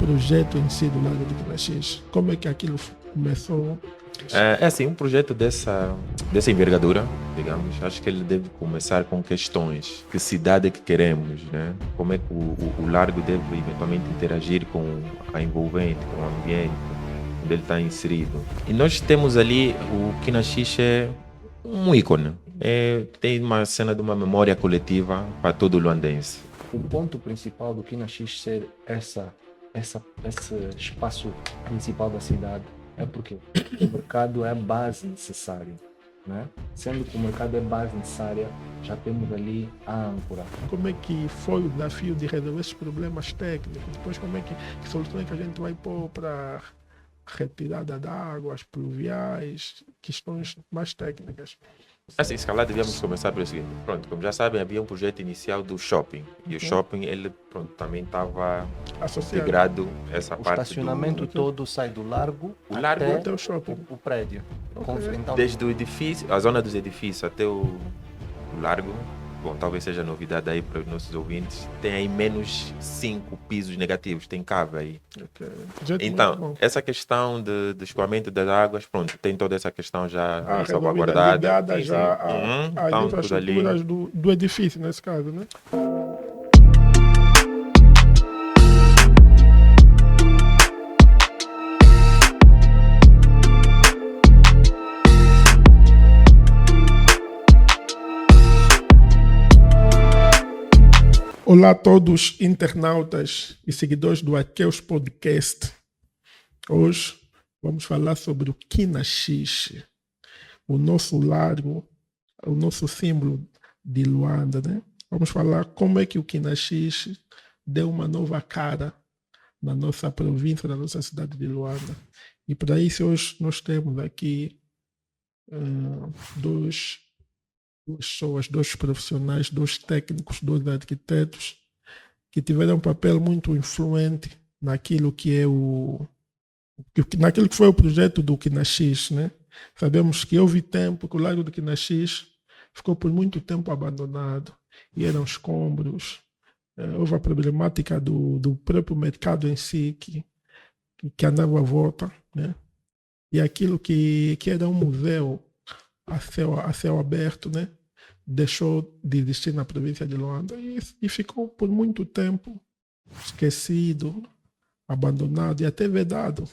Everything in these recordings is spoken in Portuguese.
projeto em si do Largo do Quinaxis? Como é que aquilo começou? É assim, um projeto dessa envergadura, digamos, acho que ele deve começar com questões. Que cidade é que queremos, né? Como é que o largo deve eventualmente interagir com a envolvente, com o ambiente onde ele está inserido. E nós temos ali o Quinaxis é um ícone. Tem uma cena de uma memória coletiva para todo o luandense. O ponto principal do Quinaxis ser esse espaço principal da cidade é porque o mercado é a base necessária, né? Sendo que o mercado é base necessária, já temos ali a âncora. Como é que foi o desafio de resolver esses problemas técnicos? Depois, como é que soluções que a gente vai pôr para retirada de águas pluviais, questões mais técnicas? Assim, se calhar devíamos começar pelo seguinte. Pronto, como já sabem, havia um projeto inicial do shopping. E o shopping, ele também estava Associado. integrado a essa O parte estacionamento todo sai do largo, O largo até o shopping. o prédio. Então, desde o edifício, a zona dos edifícios até o largo. Bom, talvez seja novidade aí para os nossos ouvintes. Tem aí menos 5 pisos negativos, tem cave aí. Okay. Gente, Então, essa questão de escoamento das águas, pronto, tem toda essa questão já salvaguardada. Ligada já às Então, tudo ali. infraestruturas do edifício, nesse caso, né? Olá a todos, internautas e seguidores do Aqueus Podcast. Hoje vamos falar sobre o Quinaxis, o nosso largo, o nosso símbolo de Luanda, né? Vamos falar como é que o Quinaxis deu uma nova cara na nossa província, na nossa cidade de Luanda. E para isso hoje nós temos aqui duas pessoas, dois profissionais, dois técnicos, dois arquitetos que tiveram um papel muito influente naquilo que é naquilo que foi o projeto do Quinaxis, né? Sabemos que houve tempo que o Largo do Quinaxis ficou por muito tempo abandonado e eram escombros. Houve a problemática do próprio mercado em si que andava à volta, né? E aquilo que era um museu a céu aberto, né? Deixou de existir na província de Luanda e ficou por muito tempo esquecido, abandonado e até vedado,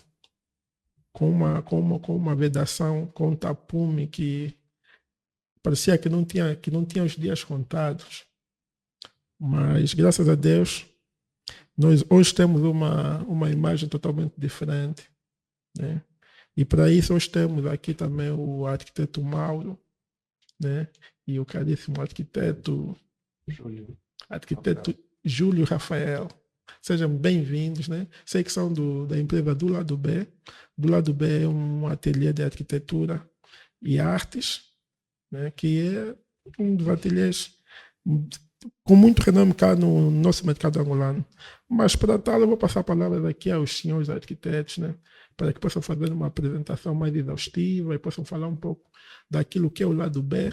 com uma vedação, com um tapume que parecia que não tinha os dias contados. Mas, graças a Deus, nós hoje temos uma imagem totalmente diferente, né? E para isso hoje temos aqui também o arquiteto Mauro, né? E o caríssimo arquiteto Júlio Rafael. Sejam bem-vindos, né? Sei que são da empresa do Lado B. Do Lado B é um ateliê de arquitetura e artes, né? Que é um dos ateliês com muito renome cá no nosso mercado angolano. Mas para tal, eu vou passar a palavra aqui aos senhores arquitetos, né? Para que possam fazer uma apresentação mais exaustiva e possam falar um pouco daquilo que é o Lado B.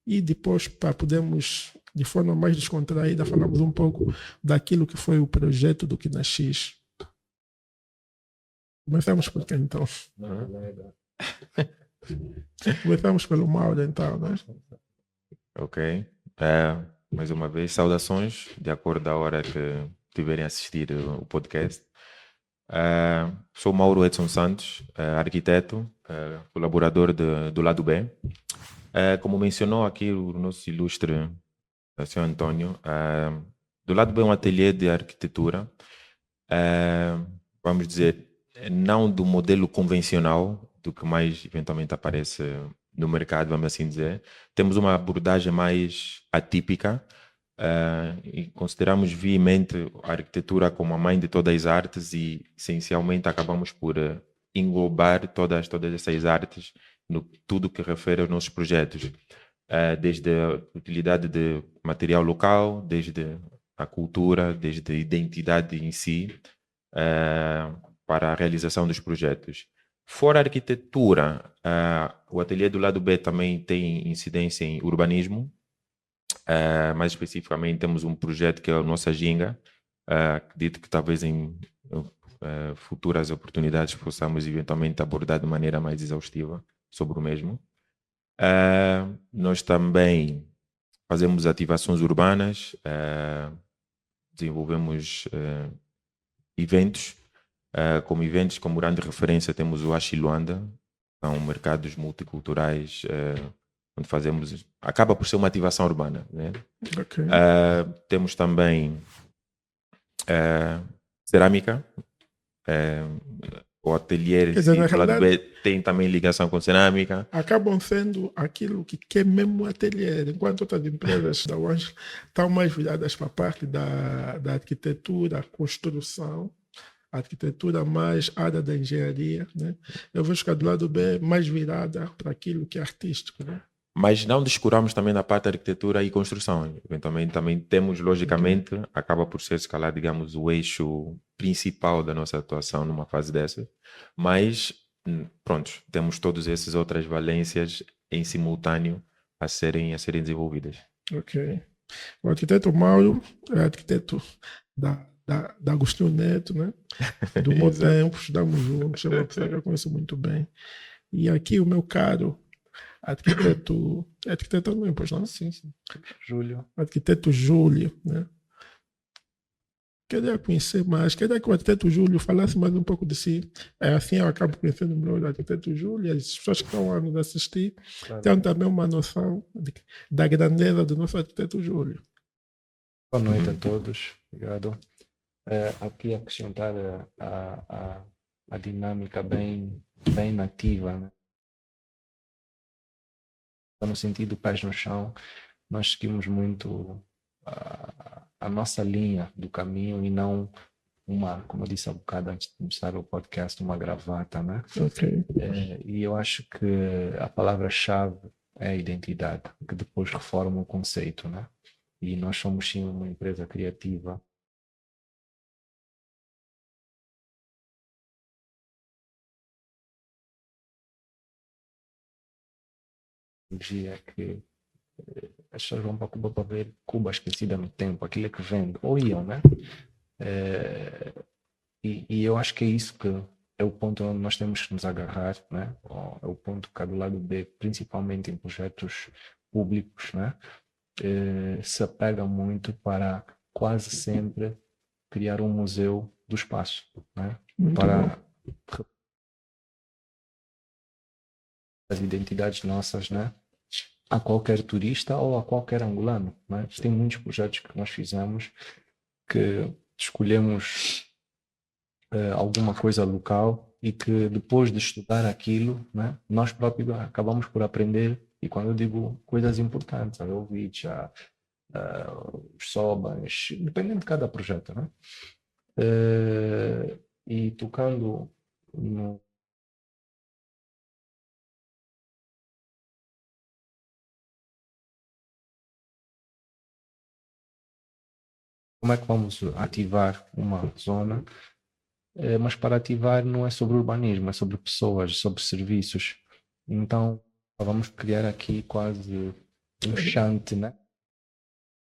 E depois, para podermos, de forma mais descontraída, falarmos um pouco daquilo que foi o projeto do Quinaxis. Começamos por quem, então? Começamos pelo Mauro, então, né? Ok. Mais uma vez, saudações, de acordo à hora que tiverem a assistir o podcast. Sou Mauro Edson Santos, arquiteto, colaborador do Lado B. Como mencionou aqui o nosso ilustre Sr. Antônio, do Lado B é um ateliê de arquitetura, vamos dizer, não do modelo convencional, do que mais eventualmente aparece no mercado, vamos assim dizer. Temos uma abordagem mais atípica e consideramos veemente a arquitetura como a mãe de todas as artes e, essencialmente, acabamos por englobar todas essas artes no tudo que refere aos nossos projetos, desde a utilidade de material local, desde a cultura, desde a identidade em si, para a realização dos projetos. Fora a arquitetura, o ateliê do Lado B também tem incidência em urbanismo. Mais especificamente, temos um projeto que é a nossa Ginga. Acredito que talvez futuras oportunidades possamos eventualmente abordar de maneira mais exaustiva sobre o mesmo. Nós também fazemos ativações urbanas, desenvolvemos eventos. Como eventos, como grande referência, temos o Ashi Luanda, são mercados multiculturais, onde fazemos, acaba por ser uma ativação urbana, né? Ok. Temos também cerâmica, o ateliê Quer dizer, na do lado realidade, B tem também ligação com cerâmica. acabam sendo aquilo que é mesmo ateliê, enquanto outras empresas da Ângela estão mais viradas para a parte da arquitetura, construção, arquitetura mais área da engenharia, né? Eu vejo que a do lado B é mais virada para aquilo que é artístico, né? Mas não descuramos também na parte da arquitetura e construção. Eventualmente também temos, logicamente, acaba por ser, se calhar, digamos, o eixo principal da nossa atuação numa fase dessa. Mas, pronto, temos todas essas outras valências em simultâneo a serem desenvolvidas. Ok. O arquiteto Mauro é arquiteto da Agostinho Neto, né? Do Bom Exato. Tempo, estudamos juntos, é uma pessoa que eu conheço muito bem. E aqui o meu caro arquiteto, é arquiteto também, pois não? Sim. Júlio. Arquiteto Júlio, né? Queria conhecer mais, queria que o arquiteto Júlio falasse mais um pouco de si. Assim eu acabo conhecendo melhor o arquiteto Júlio, e as pessoas que estão a nos assistir Claro. têm também uma noção da grandeza do nosso arquiteto Júlio. Boa noite a todos. Obrigado. Aqui acrescentar a dinâmica bem nativa, né? No sentido pés no chão, nós seguimos muito a nossa linha do caminho e não como eu disse há bocado antes de começar o podcast, uma gravata, né? Ok. E eu acho que a palavra-chave é a identidade, que depois reforma o conceito, né? E nós somos sim uma empresa criativa. Dia que as pessoas vão para Cuba para ver Cuba esquecida no tempo, aquilo é que vende, ou iam, né? E eu acho que é isso que é o ponto onde nós temos que nos agarrar, né? É o ponto que do lado B, principalmente em projetos públicos, né? Se apega muito para quase sempre criar um museu do espaço, né? Muito Para bom. as identidades nossas, né? A qualquer turista ou a qualquer angolano, né? Tem muitos projetos que nós fizemos que escolhemos alguma coisa local e que depois de estudar aquilo, né, nós próprios acabamos por aprender, e quando eu digo coisas importantes, a Elvicha, os Sobas, dependendo de cada projeto, né? E tocando no como é que vamos ativar uma zona, mas para ativar não é sobre urbanismo, é sobre pessoas, sobre serviços. Então, vamos criar aqui quase um chante, né?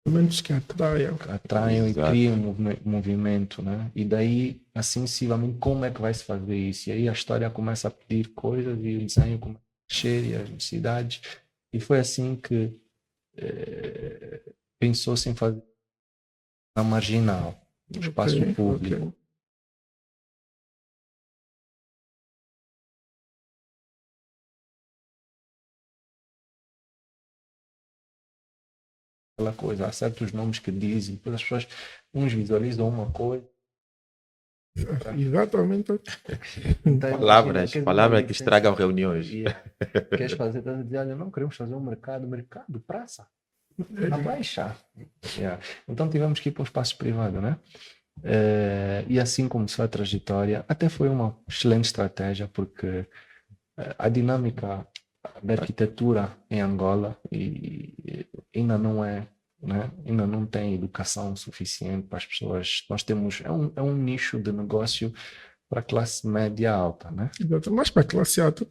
Elementos que Atraiam e Exato. criam um movimento, né? E daí, assim sucessivamente, como é que vai se fazer isso? E aí a história começa a pedir coisas e o desenho começa a crescer e as necessidades. E foi assim que pensou-se em fazer na marginal, no espaço público. Ok. Aquela coisa, há certos nomes que dizem, depois as pessoas, uns visualizam uma coisa. Exatamente. Então, Palavras imagina, queres uma que estragam reuniões. Queres fazer, estás a dizer, olha, não queremos fazer um mercado, praça. Na baixa. Então tivemos que ir para um espaço privado, né? E assim começou a trajetória. Até foi uma excelente estratégia, porque a dinâmica da arquitetura em Angola ainda não é, né? Ainda não tem educação suficiente para as pessoas. Nós temos é um nicho de negócio para a classe média alta, né? Exato. Mas para a classe alta,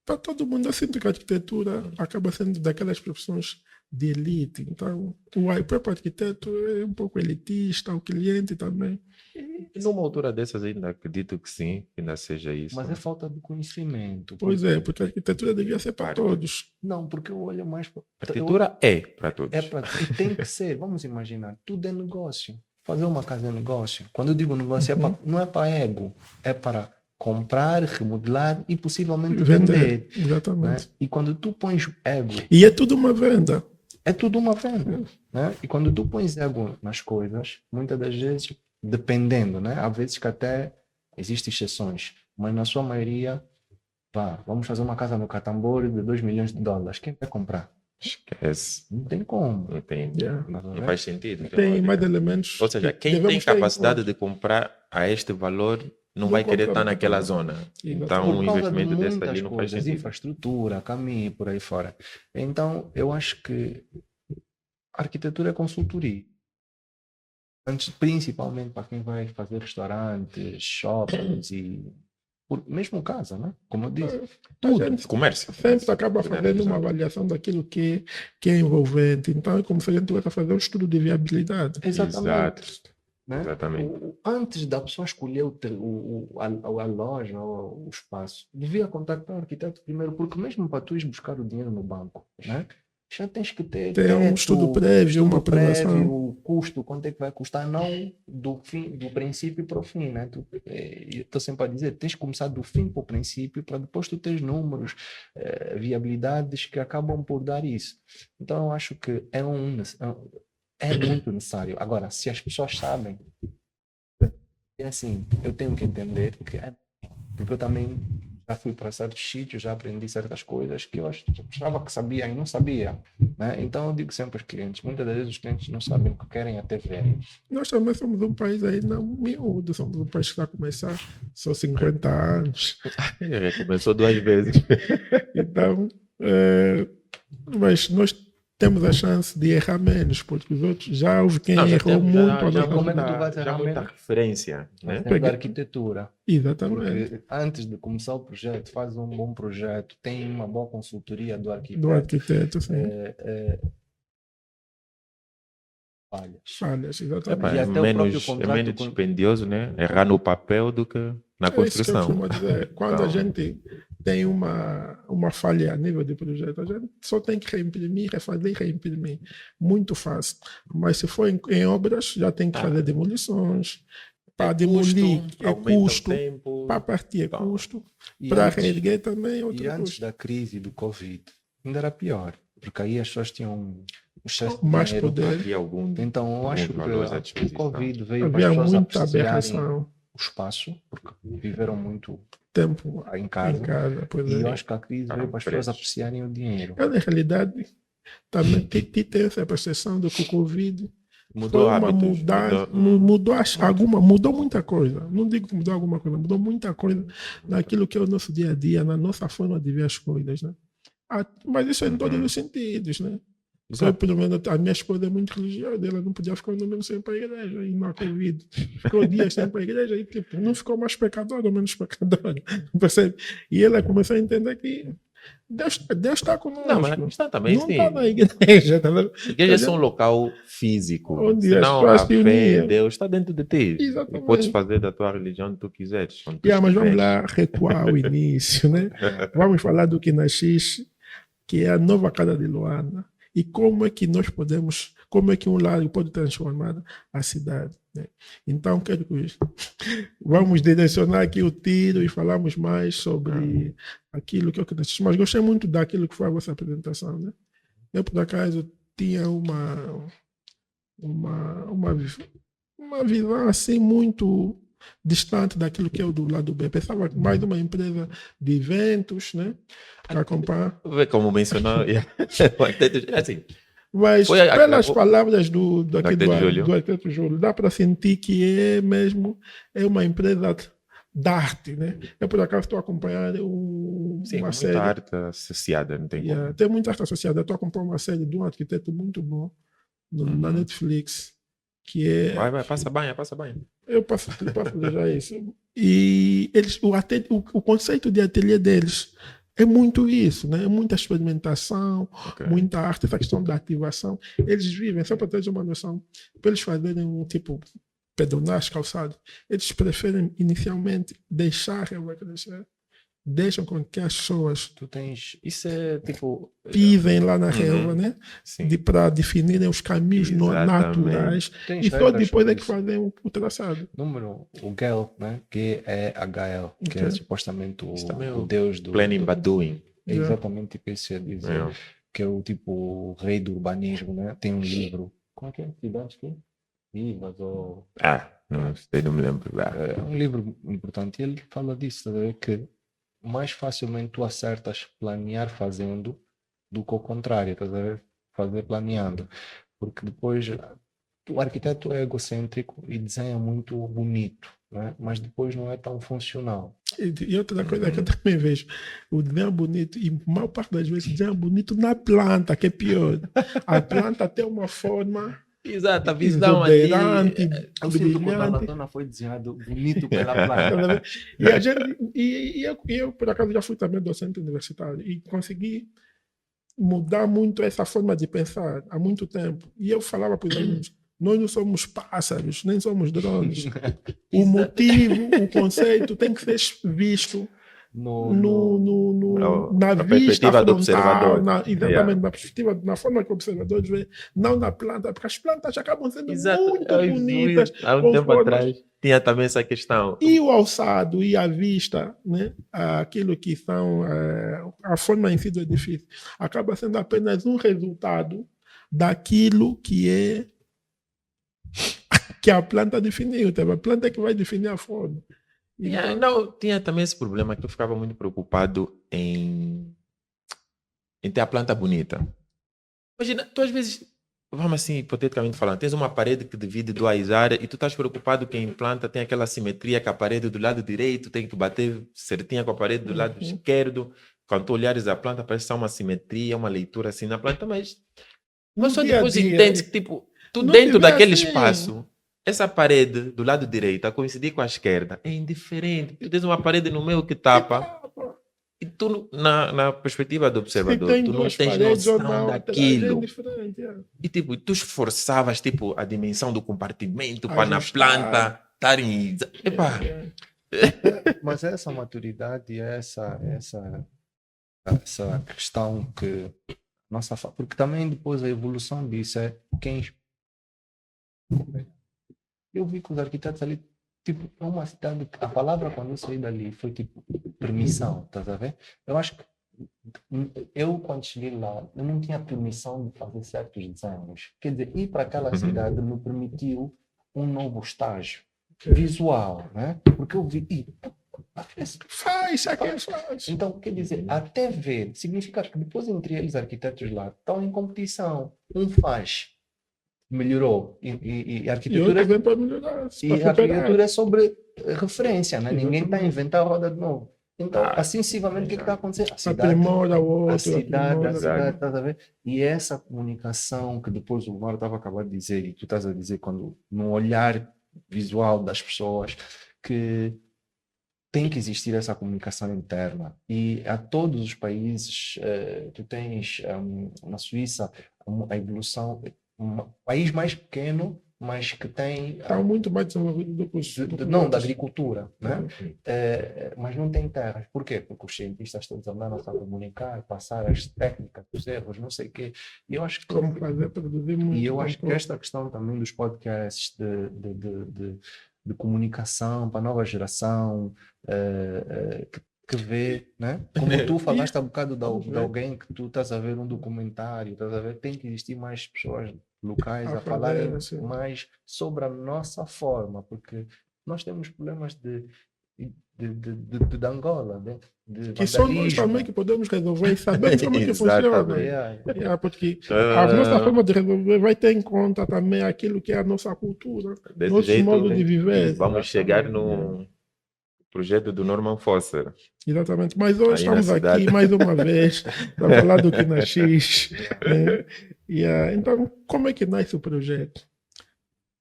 para todo mundo, eu sinto que a arquitetura acaba sendo daquelas profissões de elite. Então, o próprio arquiteto é um pouco elitista, o cliente também. E numa altura dessas ainda acredito que sim, que ainda seja isso. Mas é falta de conhecimento. Pois é, porque a arquitetura devia ser para Claro. todos. Não, porque eu olho mais para. Arquitetura é para todos. E tem que ser, vamos imaginar, tudo é negócio. Fazer uma casa é negócio. Quando eu digo negócio, não é para ego, é para comprar, remodelar e possivelmente vender. Né? Exatamente. E quando tu pões ego. E é tudo uma venda. É tudo uma venda. Né? E quando tu pões ego nas coisas, muitas das vezes, dependendo, né? Há vezes que até existem exceções, mas na sua maioria, vamos fazer uma casa no Catambor de 2 milhões de dólares. Quem vai comprar? Esquece. Não tem como. Não tem. Não faz sentido. Tem mais elementos. Ou seja, quem tem capacidade de comprar a este valor não vai querer estar naquela zona. Então, um investimento desse ali não faz sentido. Infraestrutura, caminho, por aí fora. Então, eu acho que a arquitetura é consultoria. Antes, principalmente para quem vai fazer restaurantes, shoppings e mesmo casa, né? Como eu disse, tudo. Comércio. Sempre acaba fazendo uma avaliação daquilo que é envolvente. Então, é como se a gente tivesse a fazer um estudo de viabilidade. Exatamente. Né? Exatamente. Antes da pessoa escolher a loja ou o espaço, devia contactar o arquiteto primeiro, porque mesmo para tu ir buscar o dinheiro no banco, né? Já tens que ter um estudo prévio, uma aprovação. O custo, quanto é que vai custar, não do princípio para o fim, né? Estou sempre a dizer, tens que começar do fim para o princípio, para depois tu teres números, viabilidades que acabam por dar isso. Então eu acho que é muito necessário. Agora, se as pessoas sabem, é assim, eu tenho que entender que porque eu também já fui para certos sítios, já aprendi certas coisas que eu achava que sabia e não sabia. Né? Então eu digo sempre aos clientes, muitas das vezes os clientes não sabem o que querem até ver. Nós também somos um país aí não miúdo, somos um país que está a começar só 50 anos. Começou 2 vezes. Então, mas nós temos a chance de errar menos, porque os outros já houve quem errou muito. Já muita referência. Né? Da arquitetura. Exatamente. Porque antes de começar o projeto, faz um bom projeto, tem uma boa consultoria do arquiteto. Do arquiteto, sim. Falhas, exatamente. E até é menos dispendioso, né? Errar no papel do que na construção. Isso que eu dizer. Quando a gente tem uma falha a nível de projeto, a gente só tem que reimprimir, refazer e reimprimir. Muito fácil. Mas se for em obras, já tem que fazer demolições. Para demolir é custo, para partir é custo, para reerguer também é outro custo. E antes da crise do Covid, ainda era pior, porque aí as pessoas tinham mais poder. Então, eu acho que o Covid veio para as pessoas muita aberração. O espaço, porque viveram muito tempo em casa e eu acho que a crise veio para as pessoas apreciarem o dinheiro. Na realidade, também tem essa percepção de que o Covid mudou hábitos, mudou muita coisa. Não digo que mudou alguma coisa, mudou muita coisa naquilo que é o nosso dia a dia, na nossa forma de ver as coisas, né? Mas isso é em todos os sentidos, né? Eu, pelo menos, a minha esposa é muito religiosa, ela não podia ficar no mesmo sem ir para a igreja, e não Covid. Ficou dias sem ir para a igreja e tipo, não ficou mais pecador ou menos pecador, percebe? E ela começou a entender que Deus está conosco. Não, mas está também, não está na igreja. Tá vendo? Igreja é um local físico. Onde senão a fé, Deus está dentro de ti. Exatamente. E podes fazer da tua religião o que tu quiseres. Mas vamos lá recuar ao início, né? Vamos falar do Quinaxis, que é a nova casa de Luanda. E como é que nós podemos, como é que um lar pode transformar a cidade, né? Então, vamos direcionar aqui o tiro e falamos mais sobre aquilo que eu queria. Mas gostei muito daquilo que foi a vossa apresentação, né? Eu, por acaso, tinha uma visão assim muito distante daquilo que é o do lado B. Pensava mais de uma empresa de eventos, né? Para comprar. Como mencionou, assim. Mas pelas palavras do arquiteto Júlio, dá para sentir que é uma empresa de arte, né? Eu, por acaso, estou a acompanhar uma série. Muita arte associada, não tem como. Tem muita arte associada. Estou a acompanhar uma série de um arquiteto muito bom na Netflix. Que é... Vai, passa banha. Eu passo já isso. E eles, o conceito de ateliê deles é muito isso, né? É muita experimentação, Ok. muita arte, essa questão da ativação. Eles vivem, só para ter uma noção, para eles fazerem um tipo pedonais, calçado, eles preferem inicialmente deixar a relva crescer, deixam com que as pessoas Tu tens. Isso é tipo. pisem lá na relva, né? Sim. Para definirem os caminhos Exatamente. naturais Tens e só regras depois sobre é que isso. fazem o traçado. Número, o Gel, né? G-E-H-L, que é Ok. supostamente Isso também é o o deus do. Planning but doing. É Yeah. exatamente o que isso ia dizer. É. Que é o tipo o rei do urbanismo, né? Tem um livro. Como é que é? Cidades que? Vivas ou. Não sei, não me lembro. É um livro importante e ele fala disso, tá a ver? Que mais facilmente tu acertas planear fazendo do que o contrário, estás a ver? Fazer planeando. Porque depois o arquiteto é egocêntrico e desenha muito bonito, né? Mas depois não é tão funcional. E outra coisa que eu também vejo, o desenho bonito, e a maior parte das vezes desenho bonito na planta, que é pior. A planta tem uma forma Exato, a exuberante, Eu sinto que o brilhante. Dalatona foi desenhado bonito pela planta. E a gente, eu, por acaso, já fui também docente universitário e consegui mudar muito essa forma de pensar há muito tempo. E eu falava para os alunos, nós não somos pássaros, nem somos drones. O motivo, o conceito tem que ser visto na Na vista perspectiva do frontal, observador. exatamente, Yeah. na perspectiva, na forma que o observador vê, não na planta, porque as plantas acabam sendo Exato. muito Eu vi bonitas, há um com tempo formas. atrás tinha também essa questão. E o alçado e a vista, né, aquilo que são a forma em si do edifício, acaba sendo apenas um resultado daquilo que a planta definiu. Tá? A planta é que vai definir a forma. Yeah, Então, não, tinha também esse problema que eu ficava muito preocupado em ter a planta bonita. Imagina, tu às vezes, vamos assim, hipoteticamente falando, tens uma parede que divide duas áreas e tu estás preocupado que em planta tem aquela simetria que a parede do lado direito tem que bater certinha com a parede do lado esquerdo. Quando tu olhares a planta, parece só uma simetria, uma leitura assim na planta, mas no só dia a depois dia, entendes que, tipo, tu não dentro tiver daquele assim. espaço, essa parede do lado direito a coincidir com a esquerda é indiferente. Tu tens uma parede no meio que tapa. E tu, na perspectiva do Se observador, tem tu não duas tens paredes ou noção não, a tiragem é daquilo. diferente. E tipo, tu esforçavas tipo, a dimensão do compartimento para na Ajustar. planta estar em. Epá, Mas essa maturidade, essa questão que porque também depois a evolução disso é quem eu vi que os arquitetos ali tipo é uma cidade a palavra quando eu saí dali foi tipo permissão, estás a ver? Eu acho que eu quando cheguei lá eu não tinha permissão de fazer certos desenhos, quer dizer, ir para aquela cidade me permitiu um novo estágio visual, né? Porque eu vi Faz, aquele faz. então, quer dizer, até ver, significa que depois entre eles, arquitetos lá, estão em competição. Um faz, melhorou. E a E arquitetura, outro vem para melhorar, e para a superar. arquitetura é sobre referência, né? Ninguém está a Exatamente. inventar a roda de novo. Então, assim, sucessivamente, o que está acontecendo? A cidade, Aprimora o a outro, cidade, aprimora. a cidade, estás a ver? E essa comunicação que depois o Mário estava acabando de dizer, e tu estás a dizer, quando no olhar visual das pessoas, que tem que existir essa comunicação interna e a todos os países tu tens na Suíça a evolução um país mais pequeno mas que tem Está muito mais desenvolvido do que os não da outros. agricultura, né? Mas não tem terras. Por quê? Porque os cientistas todos andaram a comunicar, passar as técnicas, os erros, não sei o quê. E eu acho que Como fazer produzir muito. e eu acho que esta questão também dos podcasts de comunicação para a nova geração que vê, né? Como tu falaste há bocado de alguém que tu estás a ver um documentário, estás a ver, tem que existir mais pessoas locais a falarem mais sobre a nossa forma, porque nós temos problemas de Angola, que só nós também que podemos resolver e sabemos como é que funciona. Porque a nossa forma de resolver vai ter em conta também aquilo que é a nossa cultura, nosso jeito, modo de viver. Vamos chegar no projeto do Norman Foster. Exatamente, mas hoje Aí estamos aqui mais uma vez para falar do Kinaxis. Né? Então, como é que nasce o projeto?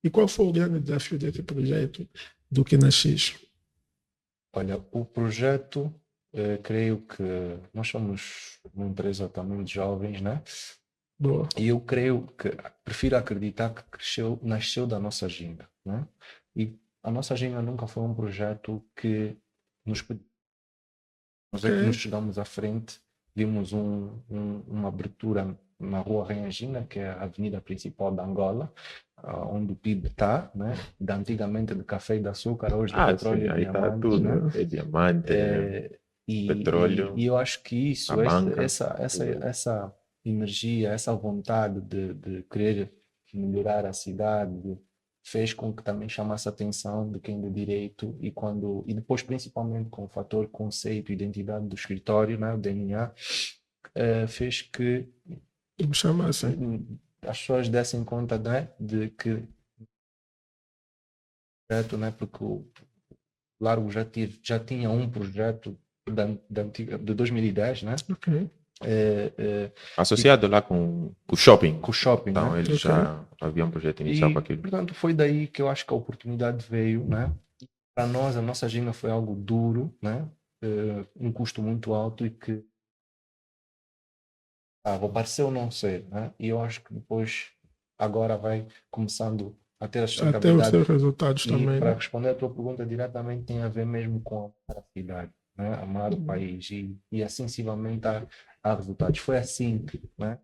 E qual foi o grande desafio desse projeto do Kinaxis? Olha, o projeto creio que nós somos uma empresa também de jovens, né? Boa. E eu creio que, prefiro acreditar que nasceu da nossa ginga, né? E a nossa ginga nunca foi um projeto que nos nós é que nos Ok. chegamos à frente, vimos uma abertura na rua Renhangina, que é a avenida principal de Angola, onde o PIB está, né? Da antigamente de café e de açúcar, hoje de petróleo Sim, e aí está diamantes, né? tudo. É diamante, é E petróleo, eu acho que a isso, banca. essa energia, essa vontade de querer melhorar a cidade, fez com que também chamasse a atenção de quem de direito e depois principalmente com o fator conceito, identidade do escritório, né, o DNA, fez que Me chama assim. as pessoas dessem conta, né, de que né, porque o Largo já tinha um projeto de 2010, né? Ok. Associado lá com o shopping. Com o shopping, Então, né? eles Ok. já haviam um projeto inicial E, para aquilo. portanto, foi daí que eu acho que a oportunidade veio, né? Para nós, a nossa agenda foi algo duro, né? Um custo muito alto e que, vou parecer ou não ser, né? E eu acho que depois, agora vai começando a ter a Até os sustentabilidade. seus resultados E também, para né? responder a tua pergunta diretamente, tem a ver mesmo com amar a cidade, né? Amar o país e assim sensivelmente a resultados. Foi assim, né?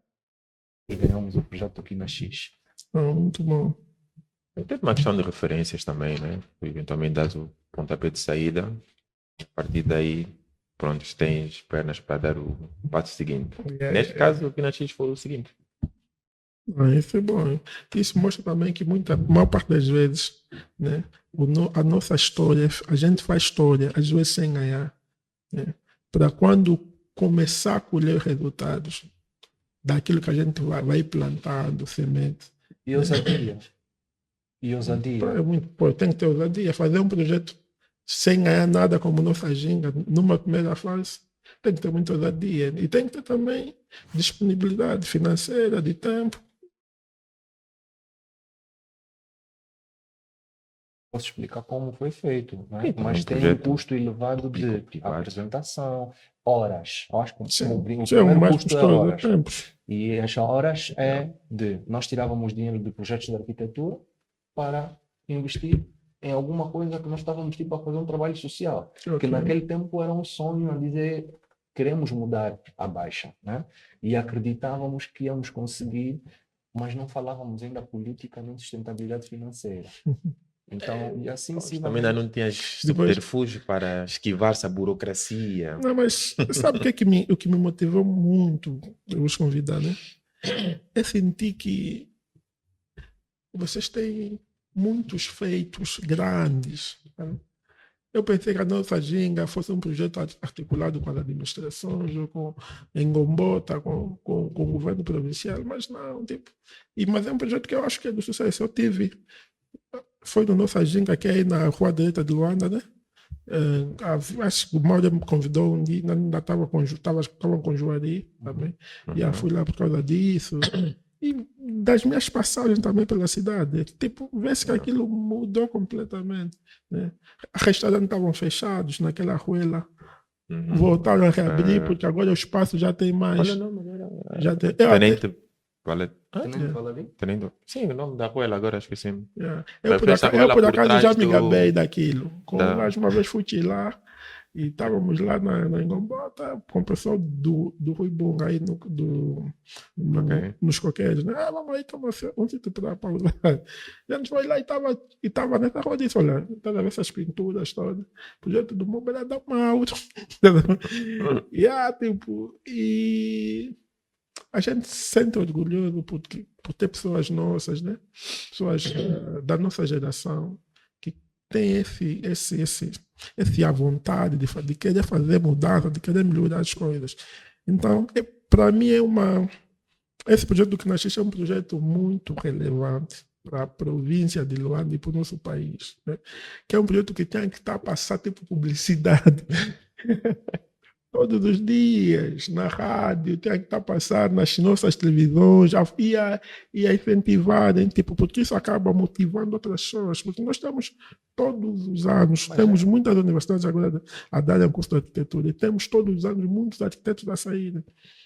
E ganhamos o projeto aqui na X. Muito bom. Tem uma questão de referências também, né? Eventualmente dás o pontapé de saída. A partir daí, pronto, tens pernas para dar o passo seguinte. Neste caso, o Pinax foi o seguinte. Isso é bom. Isso mostra também que a maior parte das vezes, né, a nossa história, a gente faz história, às vezes sem ganhar, né, para quando começar a colher resultados daquilo que a gente vai plantando, semente. E ousadia. E ousadia. É muito, pô, tem que ter ousadia. Fazer um projeto sem ganhar nada como nossa ginga, numa primeira fase, tem que ter muita ousadia. E tem que ter também disponibilidade financeira, de tempo. Posso explicar como foi feito, né? Então, Mas um tem um projeto custo elevado de pico-privado. apresentação, horas. Eu acho que o Sim, o primeiro mais custo é custoso é horas. tempo. E as horas nós tirávamos dinheiro de projetos de arquitetura para investir em alguma coisa que nós estávamos tipo a fazer um trabalho social, que Ok. naquele tempo era um sonho a dizer queremos mudar a Baixa, né? E acreditávamos que íamos conseguir, mas não falávamos ainda política nem sustentabilidade financeira. Então, e assim Também ainda não tinhas Depois, subterfúgio para esquivar-se a burocracia. não, mas sabe o que me motivou muito os convidar, né? É sentir que vocês têm muitos feitos grandes. Né? Eu pensei que a nossa ginga fosse um projeto articulado com as administrações, ou em Gombota, com o governo provincial, mas não, tipo. Mas é um projeto que eu acho que é do sucesso. Eu tive, foi no nossa ginga, que é aí na Rua Direita de Luanda, né? Acho que o Mauro me convidou um dia, ainda estava com o Juari também, e eu fui lá por causa disso. E das minhas passagens também pela cidade, tipo, vê-se que aquilo mudou completamente. Né? Restaurantes estavam fechados naquela rua lá, voltaram a reabrir, porque agora o espaço já tem Olha mais. o nome agora. Já tem, Tenente. Vale. Tenente Valarim? Tenente. Sim, o nome da rua agora esqueci-me. Eu, por acaso, já me do. gabei daquilo. Da... Mais uma vez fui lá e estávamos lá na Engombota com o pessoal do Rui Bunga aí nos coqueiros. Né? Vamos aí tomar um sítio para usar. E a gente foi lá e estava nessa rua disso, olha, todas essas pinturas todas. O projeto do Moba era da mal. E a gente se sente orgulhoso por ter pessoas nossas, né? Pessoas da nossa geração que têm esse a vontade de querer fazer mudança, de querer melhorar as coisas. Então, para mim esse projeto do Kinaxis é um projeto muito relevante para a província de Luanda e para o nosso país, né? Que é um projeto que tem que estar a passar tipo publicidade. todos os dias na rádio, tem que estar passando nas nossas televisões, e a incentivarem, tipo, porque isso acaba motivando outras pessoas, porque nós temos todos os anos, temos muitas universidades agora a darem curso de arquitetura, e temos todos os anos muitos arquitetos a saírem.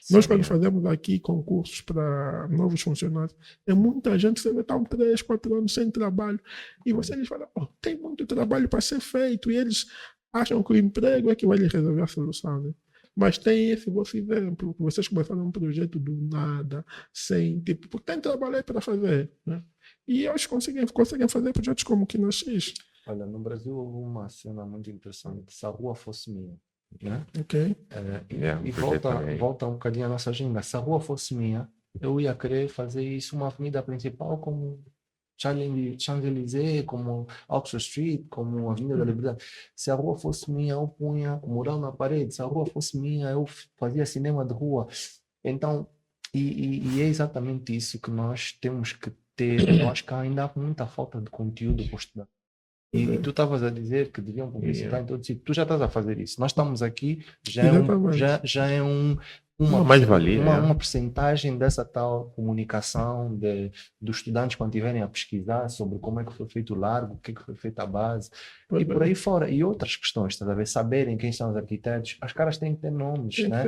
Nós, quando fazemos aqui concursos para novos funcionários, é muita gente que está 3, 4 anos sem trabalho, e você lhes fala, tem muito trabalho para ser feito, e eles acham que o emprego é que vai lhe resolver a solução, né? Mas tem esse vosso exemplo, que vocês começaram um projeto do nada, sem, tipo, porque tem trabalho aí para fazer, né? E eles conseguem fazer projetos como o Kinaxis. Olha, no Brasil houve uma cena muito interessante, se a rua fosse minha, né? Ok? E volta um bocadinho à nossa agenda. Se a rua fosse minha, eu ia querer fazer isso uma avenida principal como Champs-Élysées, como Oxford Street, como Avenida da Liberdade. Se a rua fosse minha, eu punha mural na parede. Se a rua fosse minha, eu fazia cinema de rua. Então, e é exatamente isso que nós temos que ter. Eu acho que ainda há muita falta de conteúdo para estudar. E tu estavas a dizer que deviam publicitar em todo sítio. Tu já estás a fazer isso. Nós estamos aqui, já é uma mais-valia, uma percentagem dessa tal comunicação dos estudantes quando estiverem a pesquisar sobre como é que foi feito o largo, o que é que foi feito a base, e por aí fora. E outras questões, estás a ver? Saberem quem são os arquitetos. As caras têm que ter nomes, né?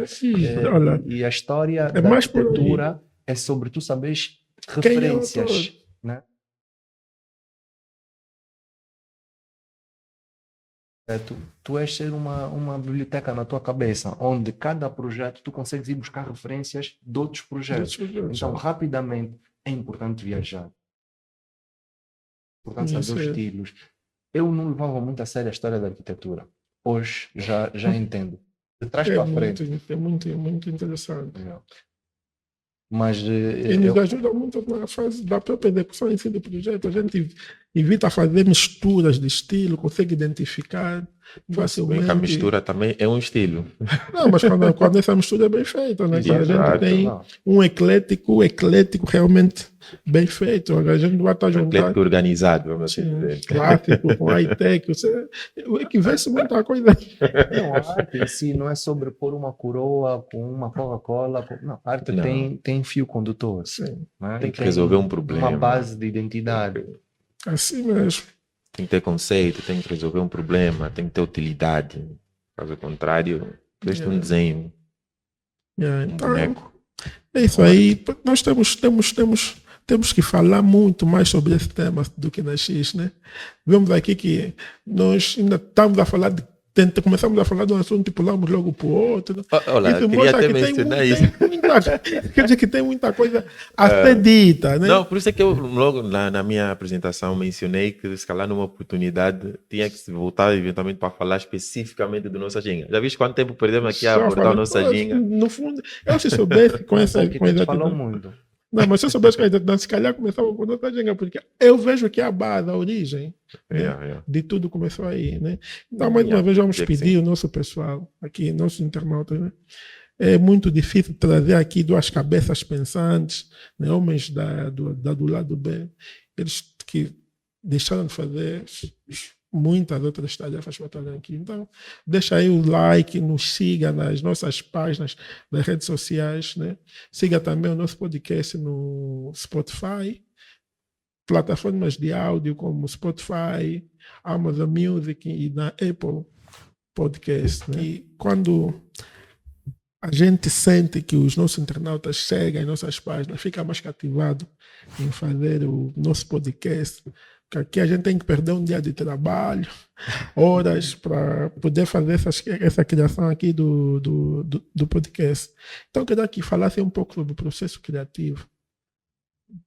E a história da arquitetura é sobre tu saberes referências, né? Tu és ser uma biblioteca na tua cabeça, onde cada projeto tu consegues ir buscar referências de outros projetos. Então, rapidamente, é importante viajar. É importante saber os estilos. Eu não levava muito a sério a história da arquitetura. Hoje já entendo. De trás para frente. É muito interessante. Mas e nos ajuda muito na fase da própria execução em si do projeto. A gente evita fazer misturas de estilo, consegue identificar facilmente. A mistura também é um estilo. Não, mas quando essa mistura é bem feita, né? Quando a gente tem um eclético realmente bem feito. A gente não vai estar juntando. Eclético organizado, vamos assim dizer. Clássico com high-tech. O equivale muita coisa. Não, a arte em si não é sobre pôr uma coroa com uma Coca-Cola. Não, a arte tem fio condutor. Né? Tem que resolver um problema. Uma base de identidade. Assim mesmo. Tem que ter conceito, tem que resolver um problema, tem que ter utilidade. Caso contrário, deixa um desenho. Então, boneco. É isso aí. Nós temos que falar muito mais sobre esse tema do que na X, né? Vemos aqui que nós ainda estamos a falar começamos a falar de um assunto e pulamos logo para o outro. Olha, isso queria até mencionar isso. Quer dizer que tem muita coisa a ser dita, né? Não, por isso é que eu logo na minha apresentação mencionei que se calhar numa oportunidade tinha que se voltar eventualmente para falar especificamente do nossa ginga. Já viste quanto tempo perdemos aqui a abordar a nossa ginga? No fundo, eu se soubesse com essa coisa... falou muito. Não, mas se eu soubesse que a se calhar começava com outra ginga, porque eu vejo que a base, a origem de tudo começou aí, né? Então, mais uma vez, vamos pedir ao nosso pessoal, aqui, nossos internautas, né? É muito difícil trazer aqui duas cabeças pensantes, né? Homens do lado B, eles que deixaram de fazer muitas outras tarefas para estar aqui. Então, deixa aí o like, nos siga nas nossas páginas das redes sociais, né? Siga também o nosso podcast no Spotify, plataformas de áudio como Spotify, Amazon Music e na Apple Podcast. Né? E quando a gente sente que os nossos internautas chegam em nossas páginas, fica mais cativado em fazer o nosso podcast. Aqui a gente tem que perder um dia de trabalho, horas, para poder fazer essa criação aqui do podcast. Então, eu queria que falasse um pouco sobre o processo criativo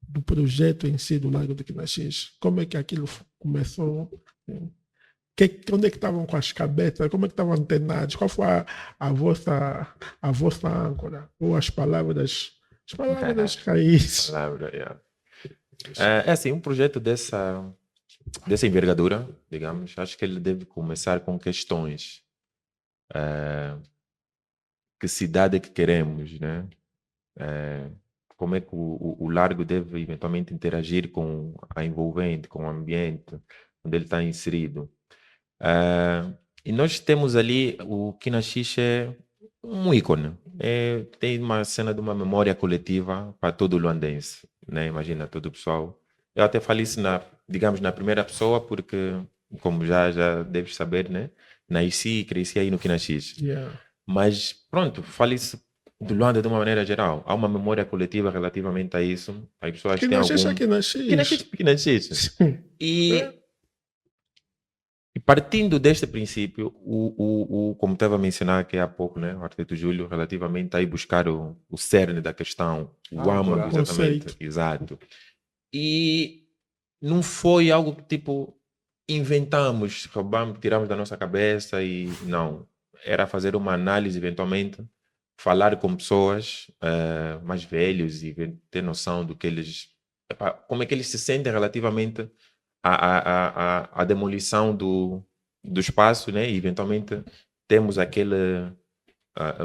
do projeto em si do Largo do Kinaxis. Como é que aquilo começou? Onde é que estavam com as cabeças? Como é que estavam antenados? Qual foi a vossa âncora? Ou as palavras raízes? É assim, um projeto dessa envergadura, digamos, acho que ele deve começar com questões. Que cidade é que queremos, né? Como é que o largo deve eventualmente interagir com a envolvente, com o ambiente onde ele está inserido. E nós temos ali o Kinaxis um ícone. Tem uma cena de uma memória coletiva para todo o luandense, né? Imagina todo o pessoal. Eu até falei isso digamos, na primeira pessoa, porque, como já deves saber, né? Nasci e cresci aí no Quinaxis. Yeah. Mas, pronto, falei isso do Luanda de uma maneira geral. Há uma memória coletiva relativamente a isso. As pessoas Que têm nasces algum... aqui nasces. Quinaxis. Sim. E e partindo deste princípio, como estava a mencionar aqui há pouco, né, o arquiteto Júlio, relativamente a ir buscar o cerne da questão, o Âncora. âmago, exatamente, Conceito. exato. E não foi algo que, tipo, inventamos, roubamos, tiramos da nossa cabeça e não. Era fazer uma análise, eventualmente, falar com pessoas mais velhos e ter noção do que eles, epá, como é que eles se sentem relativamente à demolição do espaço, né? E eventualmente temos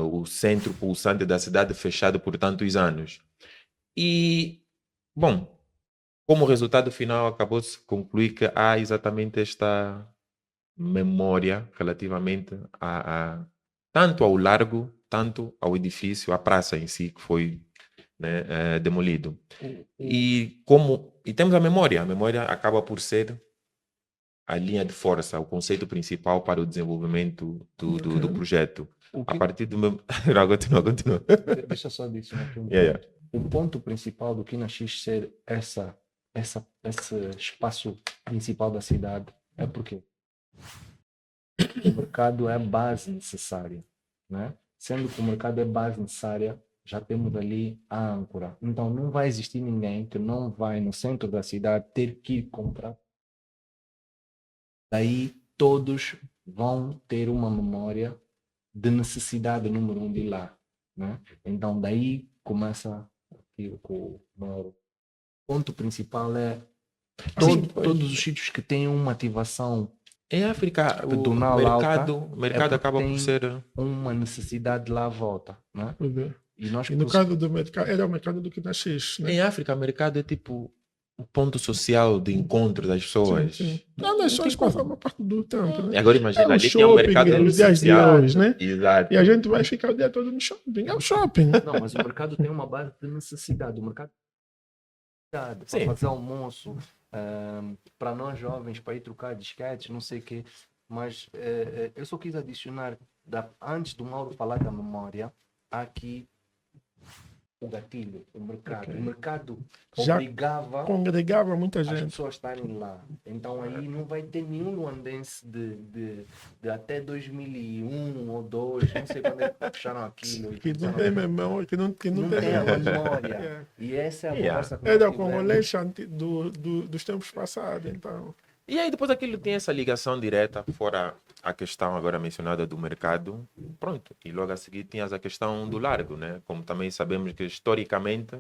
o centro pulsante da cidade fechado por tantos anos. E, bom, como resultado final acabou-se concluir que há exatamente esta memória relativamente tanto ao largo, tanto ao edifício, à praça em si, que foi, né, demolido. E temos a memória acaba por ser a linha de força, o conceito principal para o desenvolvimento do Ok. projeto. O A que, partir do meu... Não, continua. deixa só adicionar aqui um Yeah, ponto. yeah. O ponto principal do Kinaxis ser esse espaço principal da cidade é porque o mercado é a base necessária, né? Sendo que o mercado é base necessária, já temos ali a âncora. Então não vai existir ninguém que não vai no centro da cidade ter que ir comprar. Daí todos vão ter uma memória de necessidade número um de ir lá, né? Então daí começa aqui o Mauro. O ponto principal é Sim, pois. todos os sítios que têm uma ativação Em África, o pedonal alta é mercado porque acaba por tem ser... uma necessidade lá à volta, né? Pois é. E nós E no caso do mercado, era o mercado do que nasces, né? Em África, mercado é tipo o ponto social de encontro das Sim, sim. pessoas. Não, Não nós tem só passar como. uma parte do tempo, né? Agora É imagina, o ali tinha um shopping mercado dos dias de social. hoje, né? Exato. E a gente vai ficar o dia todo no shopping. É o shopping. não, mas o mercado tem uma base de necessidade. O mercado para Sim. fazer almoço, para nós jovens, para ir trocar disquetes, não sei o quê. Mas eu só quis adicionar, antes do Mauro falar da memória, há aqui o gatilho, o mercado. Ok. O mercado Já obrigava congregava muita as gente. pessoas estarem lá. Então aí não vai ter nenhum luandense de até 2001 ou 2, não sei quando é que fecharam aquilo. Que não tem memória, que não tem tem a memória. memória. Yeah. E essa é a Yeah. conversa que nós Era o tivemos. congolês dos tempos passados, então. E aí depois aquilo tem essa ligação direta, fora a questão agora mencionada do mercado, pronto. E logo a seguir tinhas a questão do largo, né? Como também sabemos que historicamente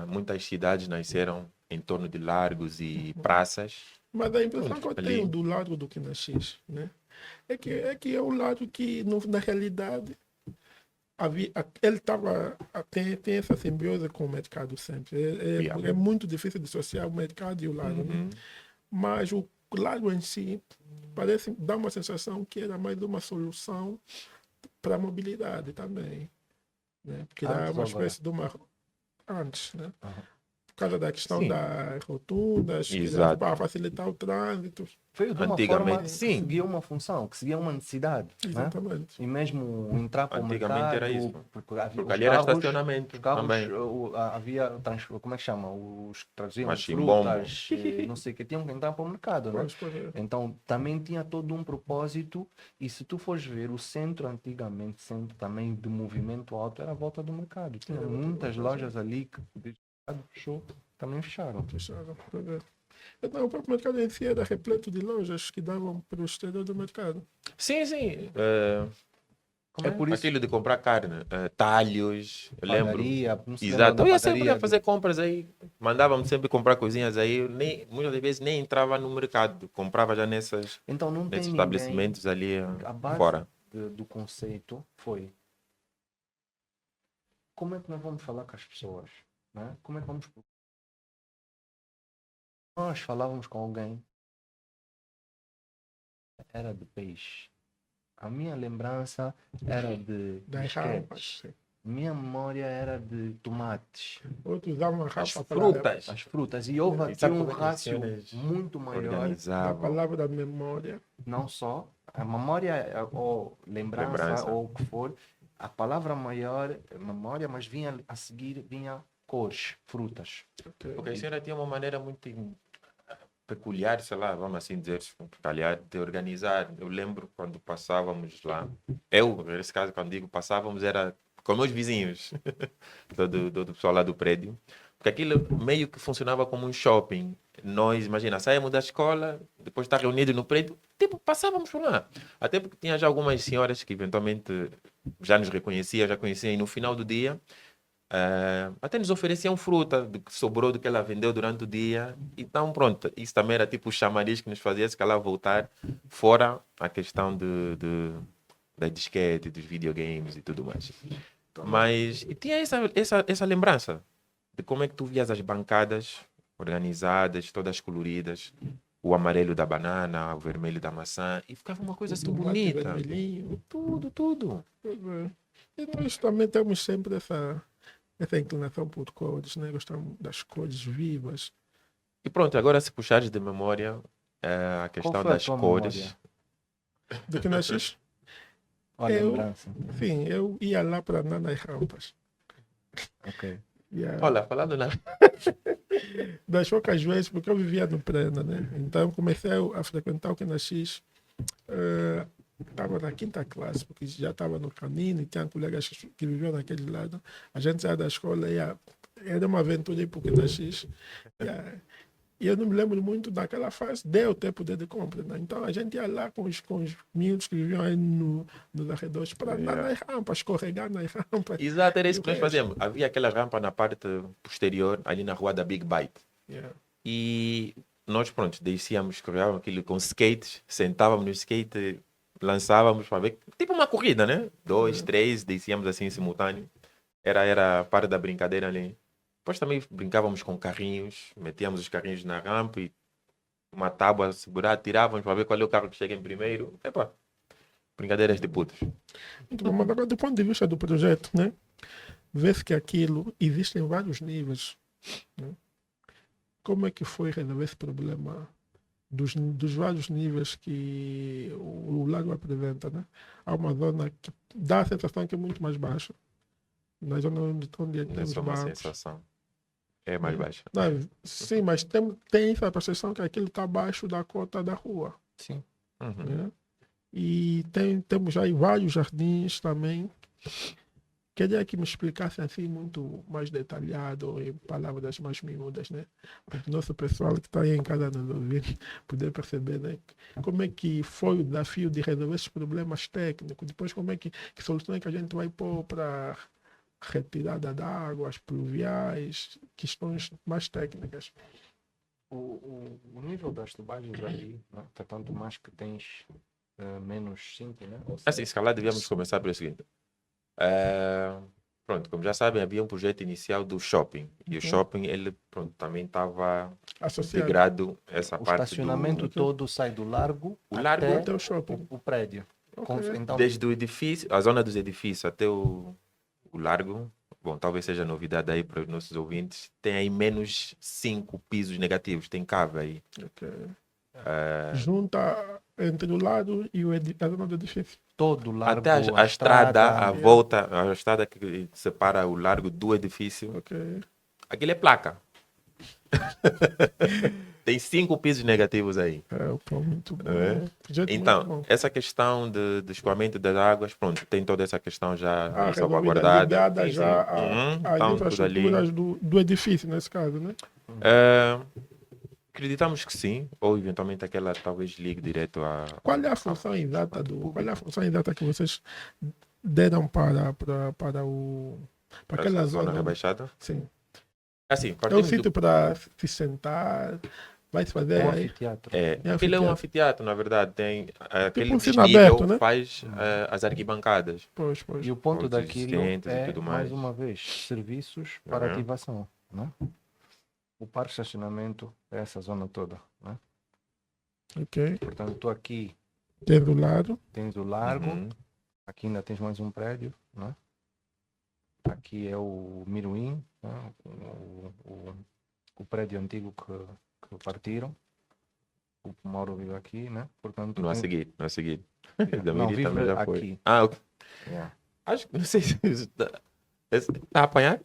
muitas cidades nasceram em torno de largos e praças. Mas a impressão Pronto, que eu ali. tenho do lado do que nasces, né? É que é um lado que, na realidade, ele tem essa simbiose com o mercado sempre. Yeah. É muito difícil dissociar o mercado e o lago, né? Uhum. Mas o lago em si parece dar uma sensação que era mais uma solução para a mobilidade também, né? Porque Antes era ou uma agora? espécie de uma antes, né? Aham. Por causa da questão Sim. das rotundas, que era Exato. para facilitar o trânsito. Veio de uma Antigamente, forma que sim. seguia uma função, que seguia uma necessidade. Né? Exatamente. E mesmo entrar para o Antigamente mercado, era isso. porque havia Porque os ali era carros, estacionamento os carros, também. havia, como é que chama? Os que traziam Machimbombo. frutas, não sei o que, tinham que entrar para o mercado, né? Pois é. Então também tinha todo um propósito. E se tu fores ver, o centro antigamente, centro também de movimento alto, era a volta do mercado. Tinha Era a volta do muitas mercado. lojas ali que o mercado fechou, também fecharam. Fecharam. Pois é. Então, o próprio mercado em si era repleto de lojas que davam para o exterior do mercado. Sim, sim. É por isso Aquilo de comprar carne, talhos, eu lembro. padaria, não se lembra Exato. da Eu ia sempre padaria a fazer compras aí. Mandava-me sempre comprar coisinhas aí. Eu muitas das vezes nem entrava no mercado. Comprava já Então não tem nesses ninguém. estabelecimentos ali A base fora. do conceito foi como é que nós vamos falar com as pessoas, né? Como é que vamos nós falávamos com alguém era de peixe, a minha lembrança era de Das disquetes. rampas. Sim. Minha memória era de tomates, Outros usavam a As rampa para frutas. as frutas. E houve E aqui sabe um como é que os rácio senhores muito maior. da organizavam? palavra memória. Não só a memória ou lembrança ou o que for, a palavra maior, memória, mas vinha a seguir, vinha cores, frutas. Ok. Porque a senhora tinha uma maneira muito peculiar, sei lá, vamos assim dizer, peculiar, de organizar. Eu lembro quando passávamos lá, nesse caso, quando digo passávamos, era com meus vizinhos, do pessoal lá do prédio, porque aquilo meio que funcionava como um shopping. Nós, imagina, saímos da escola, depois de estar reunidos no prédio, tipo, passávamos por lá. Até porque tinha já algumas senhoras que eventualmente já nos reconheciam, já conheciam, e no final do dia até nos ofereciam fruta do que sobrou do que ela vendeu durante o dia. Então, pronto, isso também era tipo o chamariz que nos fazia se calhar voltar, fora a questão da disquete, dos videogames e tudo mais. Mas e tinha essa lembrança de como é que tu vias as bancadas organizadas, todas coloridas, o amarelo da banana, o vermelho da maçã, e ficava uma coisa assim Tomate bonita. vermelhinho. Tudo, tudo. Pois é. E nós também temos sempre essa inclinação por cores, né? Gostamos das cores vivas. E pronto, agora se puxares de memória a Qual questão foi a das tua cores. memória? Do que nasces? Ou a Eu- lembrança? Sim, eu ia lá para andar nas rampas. Ok. Olha, falando na. Das poucas vezes, porque eu vivia no Prenda, né? Então comecei a frequentar o que nascis. Estava na quinta classe, porque já estava no Canino e tinha colegas que viviam naquele lado. A gente saía da escola e era uma aventura ir porque nascis. E eu não me lembro muito daquela fase, deu tempo de compra, né? Então a gente ia lá com os miúdos que viviam aí nos arredores para andar nas rampas, escorregar nas rampas. Exato, era isso E que o nós resto. fazíamos. Havia aquela rampa na parte posterior, ali na rua da Big Bite. Yeah. E nós, pronto, descíamos, corremos aquilo com skates, sentávamos no skate, lançávamos para ver. Tipo uma corrida, né? 2, 3, descíamos assim em simultâneo. Era parte da brincadeira ali. Depois também brincávamos com carrinhos, metíamos os carrinhos na rampa e uma tábua a segurar, tirávamos para ver qual é o carro que chega em primeiro. Epa, brincadeiras de putos. Muito bom, mas agora, do ponto de vista do projeto, né? Vê-se que aquilo existem vários níveis. Né? Como é que foi resolver esse problema dos vários níveis que o lago apresenta, né? Há uma zona que dá a sensação que é muito mais baixa. Na zona onde Não é temos só uma bancos. sensação. É mais baixa. Não, sim, mas tem essa percepção que aquilo está abaixo da cota da rua. Sim. Uhum. Né? E temos aí vários jardins também. Queria que me explicassem assim muito mais detalhado, em palavras mais miúdas, né? Para o nosso pessoal que está aí em casa nos ouvir poder perceber, né? Como é que foi o desafio de resolver esses problemas técnicos, depois como é que soluções que a gente vai pôr para retirada de águas pluviais, questões mais técnicas. O nível das tubagens aí, né? Tá tanto mais que tens menos 5, né? Ou Assim, se calhar devíamos começar pelo seguinte. Pronto, como já sabem, havia um projeto inicial do shopping. E o shopping, ele pronto, também estava Associado integrado a essa o parte estacionamento todo sai do largo, O largo até até o shopping. o prédio. Ok. Então, desde o edifício, a zona dos edifícios até o largo. Bom, talvez seja novidade aí para os nossos ouvintes. Tem aí menos 5 pisos negativos. Tem cave aí. Ok. Junta entre o lado e a zona do edifício. todo o largo, Até a estrada, a yeah. volta, a estrada que separa o largo do edifício. Ok. Aquilo é placa. Tem 5 pisos negativos aí. Pô, muito bom. É. Projeto muito Então, bom. essa questão de escoamento das águas, pronto, tem toda essa questão já Resolvida, salvaguardada. ligada Sim, já sim. Uhum, às então, tudo ali. infraestruturas do edifício, nesse caso, né? Acreditamos que sim, ou eventualmente aquela talvez ligue direto a. Qual é a função exata que vocês deram para aquela essa zona zona? rebaixada? Sim. Assim, É um partimos sítio para se sentar, vai se fazer um aí. anfiteatro. aquilo é um anfiteatro, na verdade. Tem aquele um desnível semiaberto, né? faz as arquibancadas. Pois. E o ponto Pontos daquilo existentes e é, tudo mais mais. uma vez, serviços para Uhum. ativação. Né? O parque de estacionamento é essa zona toda. Né? Ok. Portanto, tu aqui Tem do lado. Tens o Largo, Uhum. aqui ainda tens mais um prédio, né? Aqui é o Miruim, né? O prédio antigo que partiram. O Mauro vive aqui, né? Portanto, Não a tem- seguir, não a seguir. Da não, Miri vive também já foi. aqui. Ah, ok. Yeah. Acho que não sei se está a apanhar.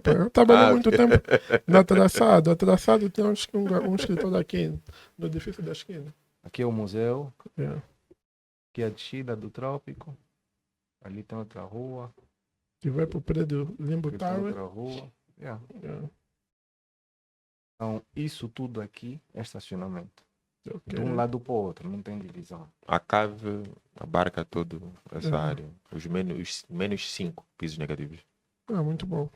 Eu trabalhei Ah, muito ok. tempo na Traçado. A Traçado tem acho que um escritório aqui no edifício da esquina. Aqui é o museu, Yeah. aqui é a descida do Trópico. Ali tem outra rua, Que vai para o prédio Limbo aqui tem Tower. outra rua. Yeah. Yeah. Então, isso tudo aqui é estacionamento. Ok. De um lado para o outro, não tem divisão. A cave abarca toda essa Uhum. área. Os menos 5 pisos negativos. Ah, muito bom.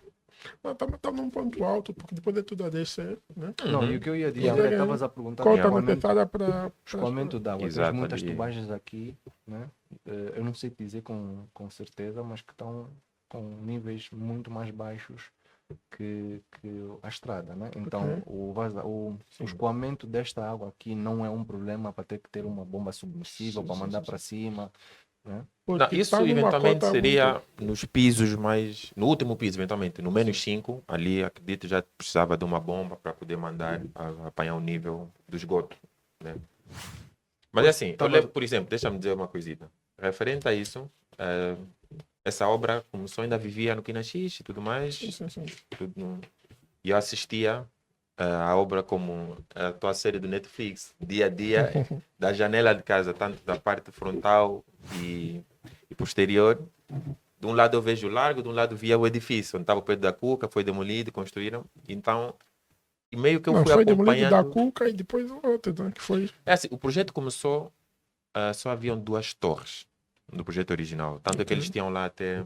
Estamos num ponto alto, porque depois de tudo a descer, né? Não, Uhum. e o que eu ia dizer, Yeah. estavas a perguntar do Cota escoamento, necessária para. escoamento d'água. Tens Exato, muitas ali. tubagens aqui, né? Eu não sei te dizer com certeza, mas que estão com níveis muito mais baixos que a estrada, né? Então, Ok. o escoamento desta água aqui não é um problema para ter que ter uma bomba submersível para mandar para cima, né? Não, isso eventualmente seria nos pisos mais. No último piso, eventualmente. No menos 5, ali acredito já precisava de uma bomba para poder mandar apanhar o nível do esgoto. Né? Mas é assim, eu tava- levo, por exemplo, deixa-me dizer uma coisita. Referente a isso, essa obra começou, ainda vivia no Quinaxis e tudo mais. Sim. Tudo e eu assistia a obra como a tua série do Netflix, dia a dia, da janela de casa, tanto da parte frontal e posterior. De um lado eu vejo o largo, de um lado via o edifício, onde estava o prédio da Cuca, foi demolido, construíram. Então, e meio que eu Não, fui foi demolido da acompanhando. Cuca e depois o outro, né? Que foi. É assim, o projeto começou, só haviam 2 torres no projeto original. Tanto é que eles tinham lá até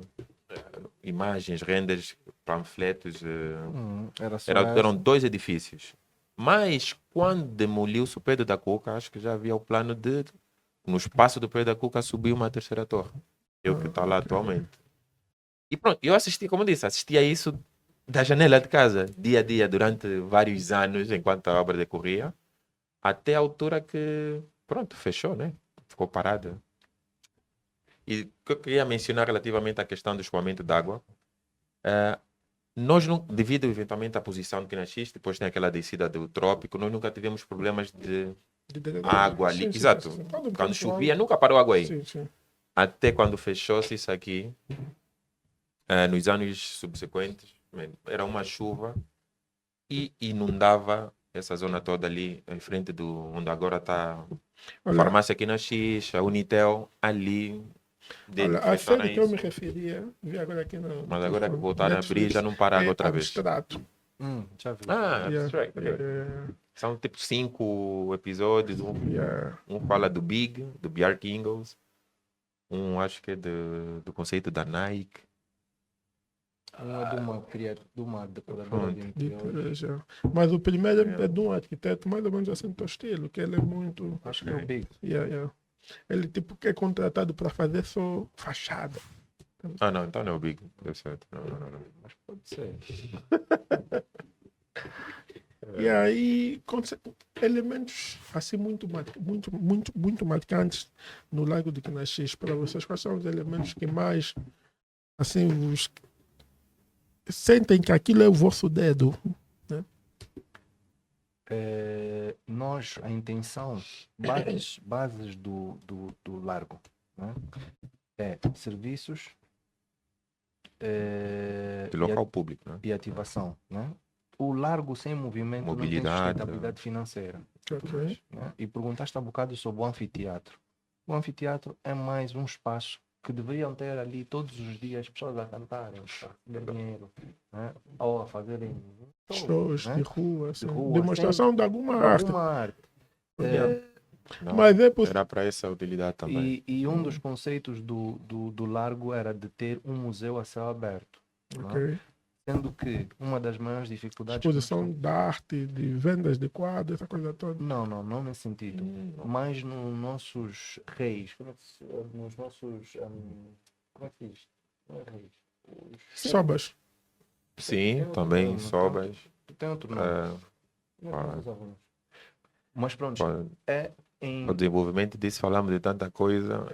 imagens, renders, panfletos. Era só Eram 2 edifícios. Mas quando demoliu-se o prédio da Cuca, acho que já havia o plano de, no espaço do prédio da Cuca, subir uma terceira torre. É o que está lá atualmente. E pronto, eu assisti, como eu disse, assistia isso da janela de casa, dia a dia, durante vários anos, enquanto a obra decorria, até a altura que, pronto, fechou, né? Ficou parada. E o que eu queria mencionar relativamente à questão do escoamento d'água, nós, não, devido eventualmente à posição do Quinaxis, depois tem aquela descida do trópico, nós nunca tivemos problemas de água ali. Exato. Quando chovia, nunca parou água aí. Sim. Até quando fechou-se isso aqui, nos anos subsequentes, era uma chuva e inundava essa zona toda ali, em frente do onde agora está a Olha, farmácia aqui na X, a Unitel, ali. olha, a série fecharam que eu me isso. referia, vi agora aqui no. Mas agora que telefone, voltaram a abrir, Netflix, já não para água é outra vez. Abstrato. já vi. Ah, Yeah, abstract. Ok. yeah. São tipo 5 episódios. Yeah. Um fala do Big, do Bjark Ingels. Um acho que é do conceito da Nike. Uma de uma decoradora Pronto. de De interiores. três, mas o primeiro é de um arquiteto mais ou menos assim do teu estilo, que ele é muito. Acho que é o Big. Yeah. Ele tipo que é contratado para fazer só fachada. Ah, não, então não é o Big. Deu certo. Não. Mas pode ser. E aí, elementos assim muito marcantes no Lago de Quinaxis para vocês, quais são os elementos que mais assim os sentem que aquilo é o vosso dedo? Nós, a intenção, bases do Largo, né? É serviços De local público, né? e ativação, né? O Largo sem movimento não tem Mobilidade, sustentabilidade financeira. Ok. Né? E perguntaste há bocado sobre o anfiteatro. O anfiteatro é mais um espaço que deveriam ter ali todos os dias pessoas a cantarem, a receber dinheiro, né? Ou a fazerem Shows né? de rua, assim, rua, demonstração de alguma arte. alguma arte. Não, Mas é possível. era para essa utilidade também. E um dos conceitos do Largo era de ter um museu a céu aberto. Não? Ok. Sendo que uma das maiores dificuldades... que nós Exposição da arte, de vendas de quadros, essa coisa toda. Não nesse sentido. Mas nos nossos reis, nos nossos... como é que diz? Não é reis. Sobas. Sim, outro também, nome, sobas. Tem outro nome. Não é pode. os alunos. Mas pronto, Pode. é em O desenvolvimento disso, falamos de tanta coisa.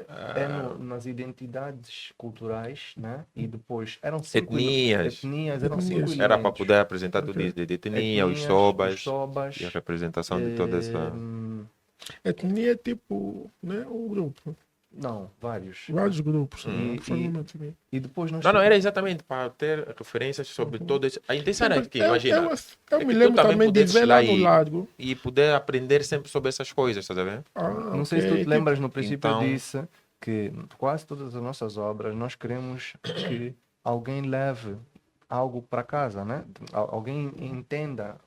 nas identidades culturais, né? E depois eram cinco Etnias. eram cinco Etnias. Era para elementos. poder apresentar tudo Ok. isso de etnia, os Etnias, os sobas e a sobas, representação de toda essa. Etnia é tipo, né, um grupo. não, vários. Vários grupos. Hum. Que formam uma etnia. E depois nós Não, era exatamente para ter referências sobre todas. A intenção era que, imagina, Eu é me que tu lembro também também de pudesses ver lá lá no largo. e poder aprender sempre sobre essas coisas, estás a ver? Não sei se tu te lembras, no princípio então- eu disse que quase todas as nossas obras nós queremos que alguém leve algo para casa, né? Alguém entenda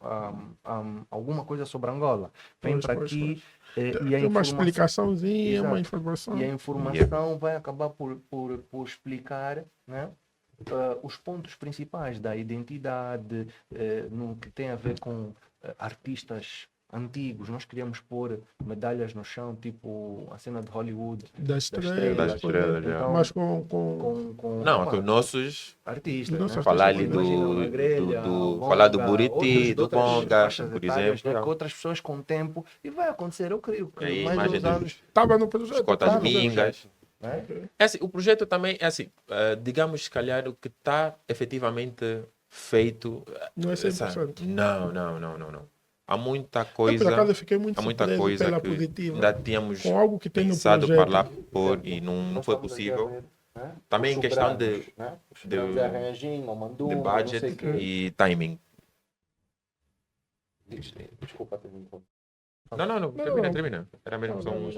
alguma coisa sobre Angola. Vem Pois, para pois, aqui e a Tem uma informação, explicação,zinha, uma Exato. informação. e a informação vai acabar por explicar, né? Os pontos principais da identidade, no que tem a ver com artistas antigos. Nós queríamos pôr medalhas no chão, tipo a cena de Hollywood, Das Das estrelas. estrelas, já. Então, Mas com Não, opa, com os nossos. artistas, Nossa, né? Falar ali Imagina do. uma grelha, falar do bonga, Buriti, do outras Bonga, faixas por etárias, exemplo. né? Que outras pessoas com o tempo, e vai acontecer, eu creio que E aí, mais imagem uns dos anos, Estava no projeto. cotas tá no mingas. né? É assim, o projeto também é assim, digamos, se calhar, o que está efetivamente feito. Não é 100%. Não. Há muita Eu, por coisa. acaso, eu fiquei muito Há muita surpreso coisa pela que positiva. ainda tínhamos Com algo que tem no pensado projeto. para lá pôr e não Nós foi estamos aqui a possível. ver, né? Também Os em questão sobranos, de- né? Os de- sobranos é arranjinho, ou De mandumba, não budget sei o quê. e timing. Desculpa ter me interrompido. Não, termina. Era mesmo só uns.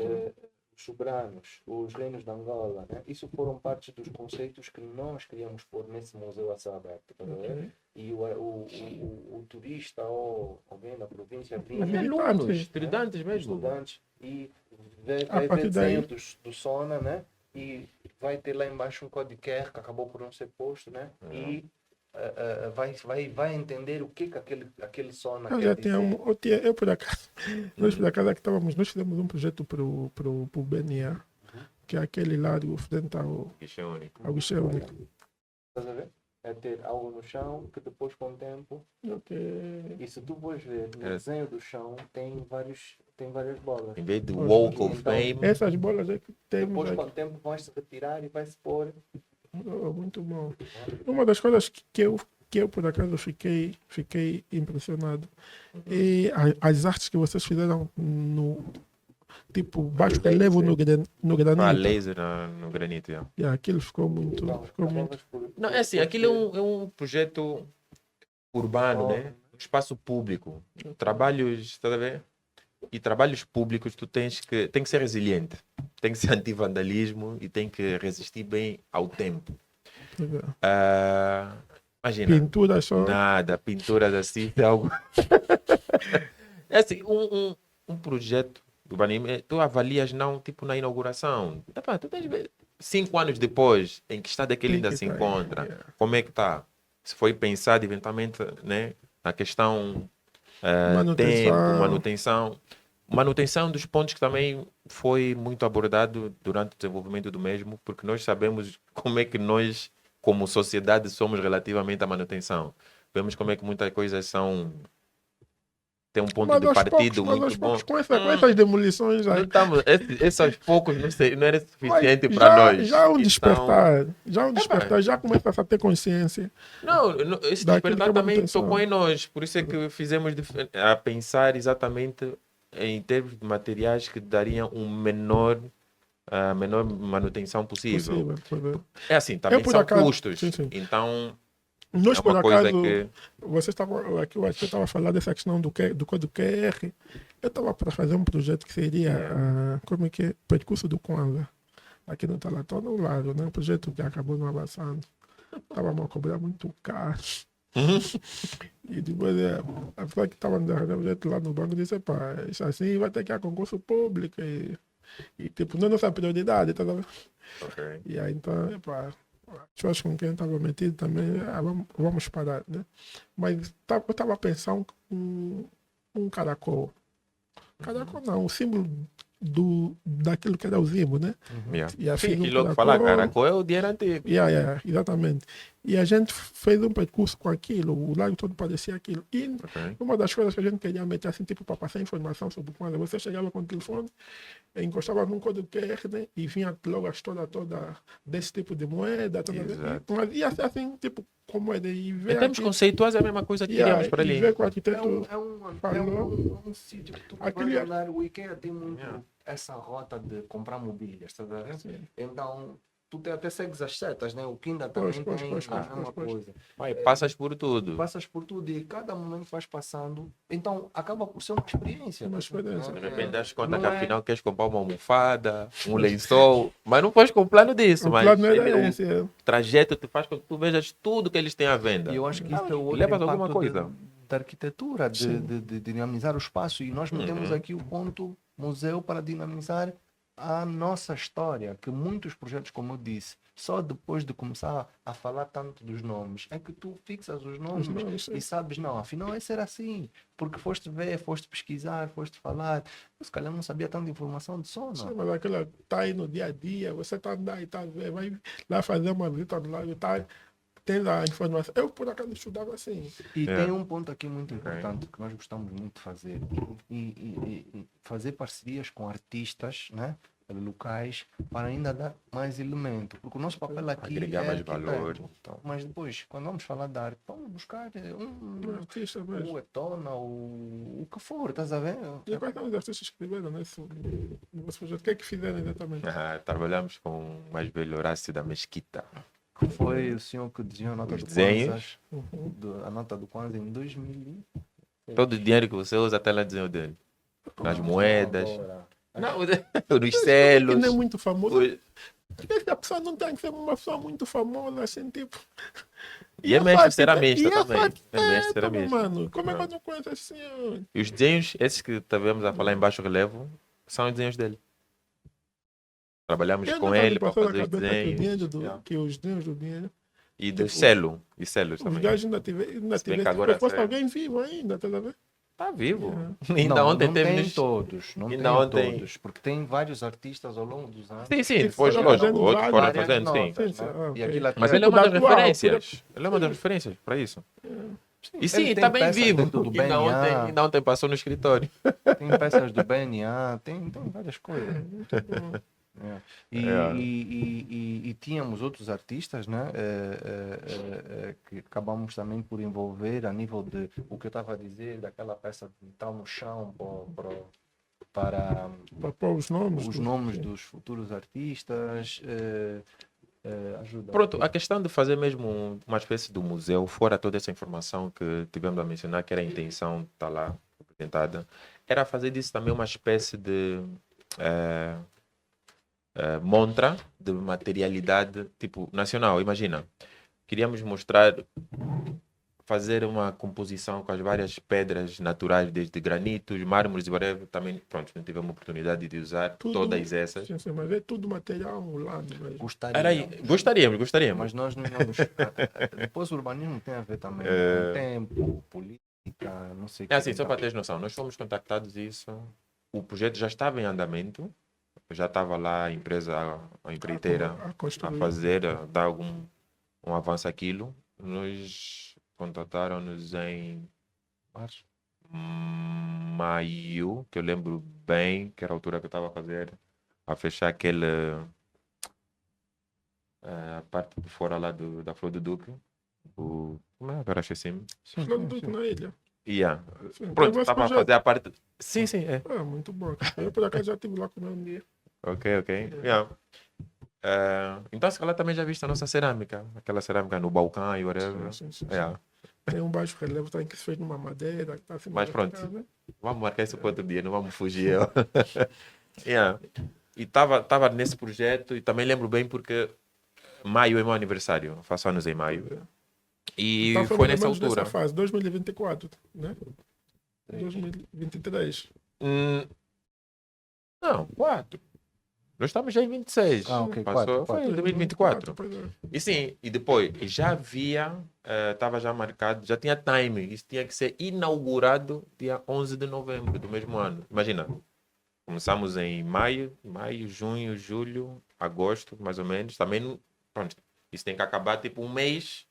Os sobranos, os reinos de Angola, né? Isso foram parte dos conceitos que nós queríamos pôr nesse museu a céu aberto, tá a ver? E o turista ou alguém da província vinha, Mas Alunos, Estudantes. estudantes mesmo. estudantes, e A vai ver partir daí- desenho do Sona, né? E vai ter lá embaixo um código QR que acabou por não ser posto, né? E vai entender o que aquele Sona Eu quer já dizer. eu por acaso, nós por acaso aqui estávamos, nós fizemos um projeto pro BNA, que é aquele lá do frente Isso é único. ao Guicheu. Estás a ver? É ter algo no chão que depois com o tempo. Ok. E se tu vais ver, no É. desenho do chão tem várias bolas. Em vez de Pois, Walk of então, Fame, Essas bolas é que temos Depois com aqui. o tempo vão se retirar e vai se pôr. Oh, muito bom. Uma das coisas que eu por acaso fiquei impressionado e as artes que vocês fizeram no tipo baixo relevo no a granito. laser no granito. Yeah. Yeah, aquilo ficou muito. Não, é assim, aquilo é um projeto urbano, né? Um espaço público. Trabalhos, estás a ver? E trabalhos públicos tu tem que ser resiliente. Tem que ser anti-vandalismo e tem que resistir bem ao tempo. Imagina. Pintura só. Nada, pinturas assim, é algo. É assim, um projeto do urbanismo, tu avalias não, tipo, na inauguração. Epá, tu tens de ver 5 anos depois, em que estado é que ele ainda se encontra, Yeah. como é que está? Se foi pensado eventualmente, né, na questão tempo, manutenção dos pontos que também foi muito abordado durante o desenvolvimento do mesmo, porque nós sabemos como é que nós, como sociedade, somos relativamente à manutenção. Vemos como é que muitas coisas tem um ponto Mas de aos partido poucos, muito bom. com essas demolições Não aí. estamos, esse aos poucos não era suficiente Mas para nós. Já é um Então, despertar. Já começa a ter consciência. não, esse Daquilo despertar que é também manutenção. tocou em nós. Por isso é que fizemos a pensar exatamente em termos de materiais que dariam a menor manutenção possível. Possível. É assim, também por são acaso- custos. sim. Então, Nós, é por uma coisa acaso, que... você estava falando dessa questão do código QR. Eu estava para fazer um projeto que seria, como é que é? Percurso do Kwanzaa. Aqui no Talató, no lado, né? Um projeto que acabou não avançando. Estava a cobrar muito caro. E depois, a pessoa que estava no projeto lá no banco disse, pá, isso assim vai ter que ir a concurso público. E tipo, não é nossa prioridade, tá vendo? Ok. E aí, então, pá, as pessoas com quem estava metido também, vamos parar, né? Mas eu estava a pensar um caracol. Caracol não, o símbolo daquilo que era o Zimbo, né? Yeah. E a Sim, filha que do logo falar, caracol. caracol é o dinheiro antigo. Yeah, exatamente. E a gente fez um percurso com aquilo, o lago todo parecia aquilo. E Ok. uma das coisas que a gente queria meter, assim, tipo, para passar informação sobre o Kwanzaa, você chegava com o telefone, encostava num código QR, né, e vinha logo a história toda desse tipo de moeda. Toda Exato. mas ia ser assim, tipo, com moeda. E Em ver termos aqui, conceituais, é a mesma coisa que queríamos por e ali. ver que o É arquiteto um sítio que tu Aquele vais é- andar. O IKEA tem muito Yeah. essa rota de comprar mobílias, tá vendo? Assim, Então, tu até segues as setas, né? O Kinda Pois, também pois, tem pois, a pois, mesma pois. coisa. Vai, passas por tudo. Passas por tudo e cada momento que vais passando, então acaba por ser uma experiência. Uma experiência. De Né? repente das conta Não que é- afinal queres comprar uma almofada, um lençol, mas não podes com o plano disso, O mas plano ele- era o esse. É. trajeto te faz com que tu vejas tudo que eles têm à venda. E eu acho que isso é o outro Levas alguma impacto coisa. da arquitetura, Sim. de dinamizar o espaço. E nós metemos aqui o ponto museu para dinamizar a nossa história, que muitos projetos, como eu disse, só depois de começar a falar tanto dos nomes, é que tu fixas os nomes nomes, sim. e sabes, não, afinal esse era assim, porque foste ver, foste pesquisar, foste falar. Eu, se calhar não sabia tanta informação de sono. Sim, mas aquela tá aí no dia a dia, você tá andando e tá, vai lá fazer uma visita no lago, tá, tem lá a informação. Eu, por acaso, estudava assim. E É. tem um ponto aqui muito importante que nós gostamos muito de fazer e fazer parcerias com artistas, né, locais, para ainda dar mais elemento, porque o nosso papel aqui Agregar é mais arquiteto. valor. Então, Mas depois, quando vamos falar de arte, vamos buscar Um artista mesmo. o Etona, o que for, estás a ver? E quais são os artistas que escreveram nesse projeto? O que é que fizeram exatamente? trabalhamos com o mais velho Horácio da Mesquita. Que foi o senhor que desenhou a nota Os do desenhos. Kwanzaa, a nota do Kwanzaa em 2000. Todo o dinheiro que você usa até lá desenho dele. Nas moedas. Agora. Não, nos Que selos. não é muito famoso. os- Por que a pessoa não tem que ser uma pessoa muito famosa, assim, tipo... E é mestre fácil, ceramista e é também. fácil, É mestre ceramista. mano. Como é que eu não conheço esse senhor? E os desenhos, esses que estivemos a falar em baixo relevo, são os desenhos dele. Trabalhamos Eu com nunca me ele para passou na fazer os cabeça que o desenhos. dinheiro do, Yeah. que os desenhos do dinheiro... E do Tipo, selo. E selos Os também. gajos ainda tiveram... Se bem que agora Se fosse é- alguém vivo ainda, tá vendo? Está vivo. Yeah. Ainda Não, ontem não teve tem nos... todos, não ainda tem ontem- todos, porque tem vários artistas ao longo dos anos. Sim, sim, E depois, foram lógico, fazendo outros foram várias fazendo, sim. notas, Sim, sim, né? ah, ok. E aquilo Mas até- ele é uma das Tudo atual, referências. Ele é uma das referências para isso. E sim, Ele está tem bem peças vivo. dentro do Ainda ontem passou no escritório. tem peças do BNA, tem várias coisas. É. E tínhamos outros artistas, né, que acabamos também por envolver a nível de o que eu estava a dizer, daquela peça de tal no chão para Para pôr os nomes. os nomes dos futuros artistas. Ajuda. Pronto, a questão de fazer mesmo uma espécie de museu, fora toda essa informação que tivemos a mencionar, que era a intenção de estar lá apresentada, era fazer disso também uma espécie de montra de materialidade tipo nacional. Imagina, queríamos mostrar, fazer uma composição com as várias pedras naturais, desde granitos, mármores e whatever. Também, pronto, não tivemos a oportunidade de usar Tudo. todas essas. Sim, sim, mas é tudo material angolano mesmo. Gostaria. Era aí, gostaríamos. Mas nós não vamos. Depois o urbanismo tem a ver também com tempo, política, não sei o É que. assim, só para teres noção, nós fomos contactados isso, o projeto já estava em andamento, já estava lá a empresa, a empreiteira, A a construir. fazer, a dar um avanço àquilo. Nos contataram-nos em Março. maio, que eu lembro bem, que era a altura que eu estava a fechar aquele, a parte de fora lá da Flor do Duque, como é agora esqueci-me. Flor do Duque na ilha. Yeah. Sim, Pronto, tem esse estava a projeto. fazer a parte. Sim, sim, é. Ah, muito bom. Eu por acaso já estive lá com o meu dia. Ok. Yeah. Então, se calhar também já viste a nossa cerâmica, aquela cerâmica no balcão e whatever. Sim. Yeah. Tem um baixo relevo também que se fez numa madeira. Que tá assim, Mas na pronto. casa. Vamos marcar isso para outro dia, não vamos fugir. Yeah. E estava nesse projeto e também lembro bem porque maio é meu aniversário, faço anos em maio. E Então foi mais ou nessa menos altura. nessa fase, 2024, né? 2023. Não, 4. Nós estamos já em 26. Ah, ok, Passou, foi em 2024. Pois é. E sim, e depois já havia, estava já marcado, já tinha time, isso tinha que ser inaugurado dia 11 de novembro do mesmo ano. Imagina, começamos em maio, junho, julho, agosto, mais ou menos. Também, pronto, isso tem que acabar tipo um mês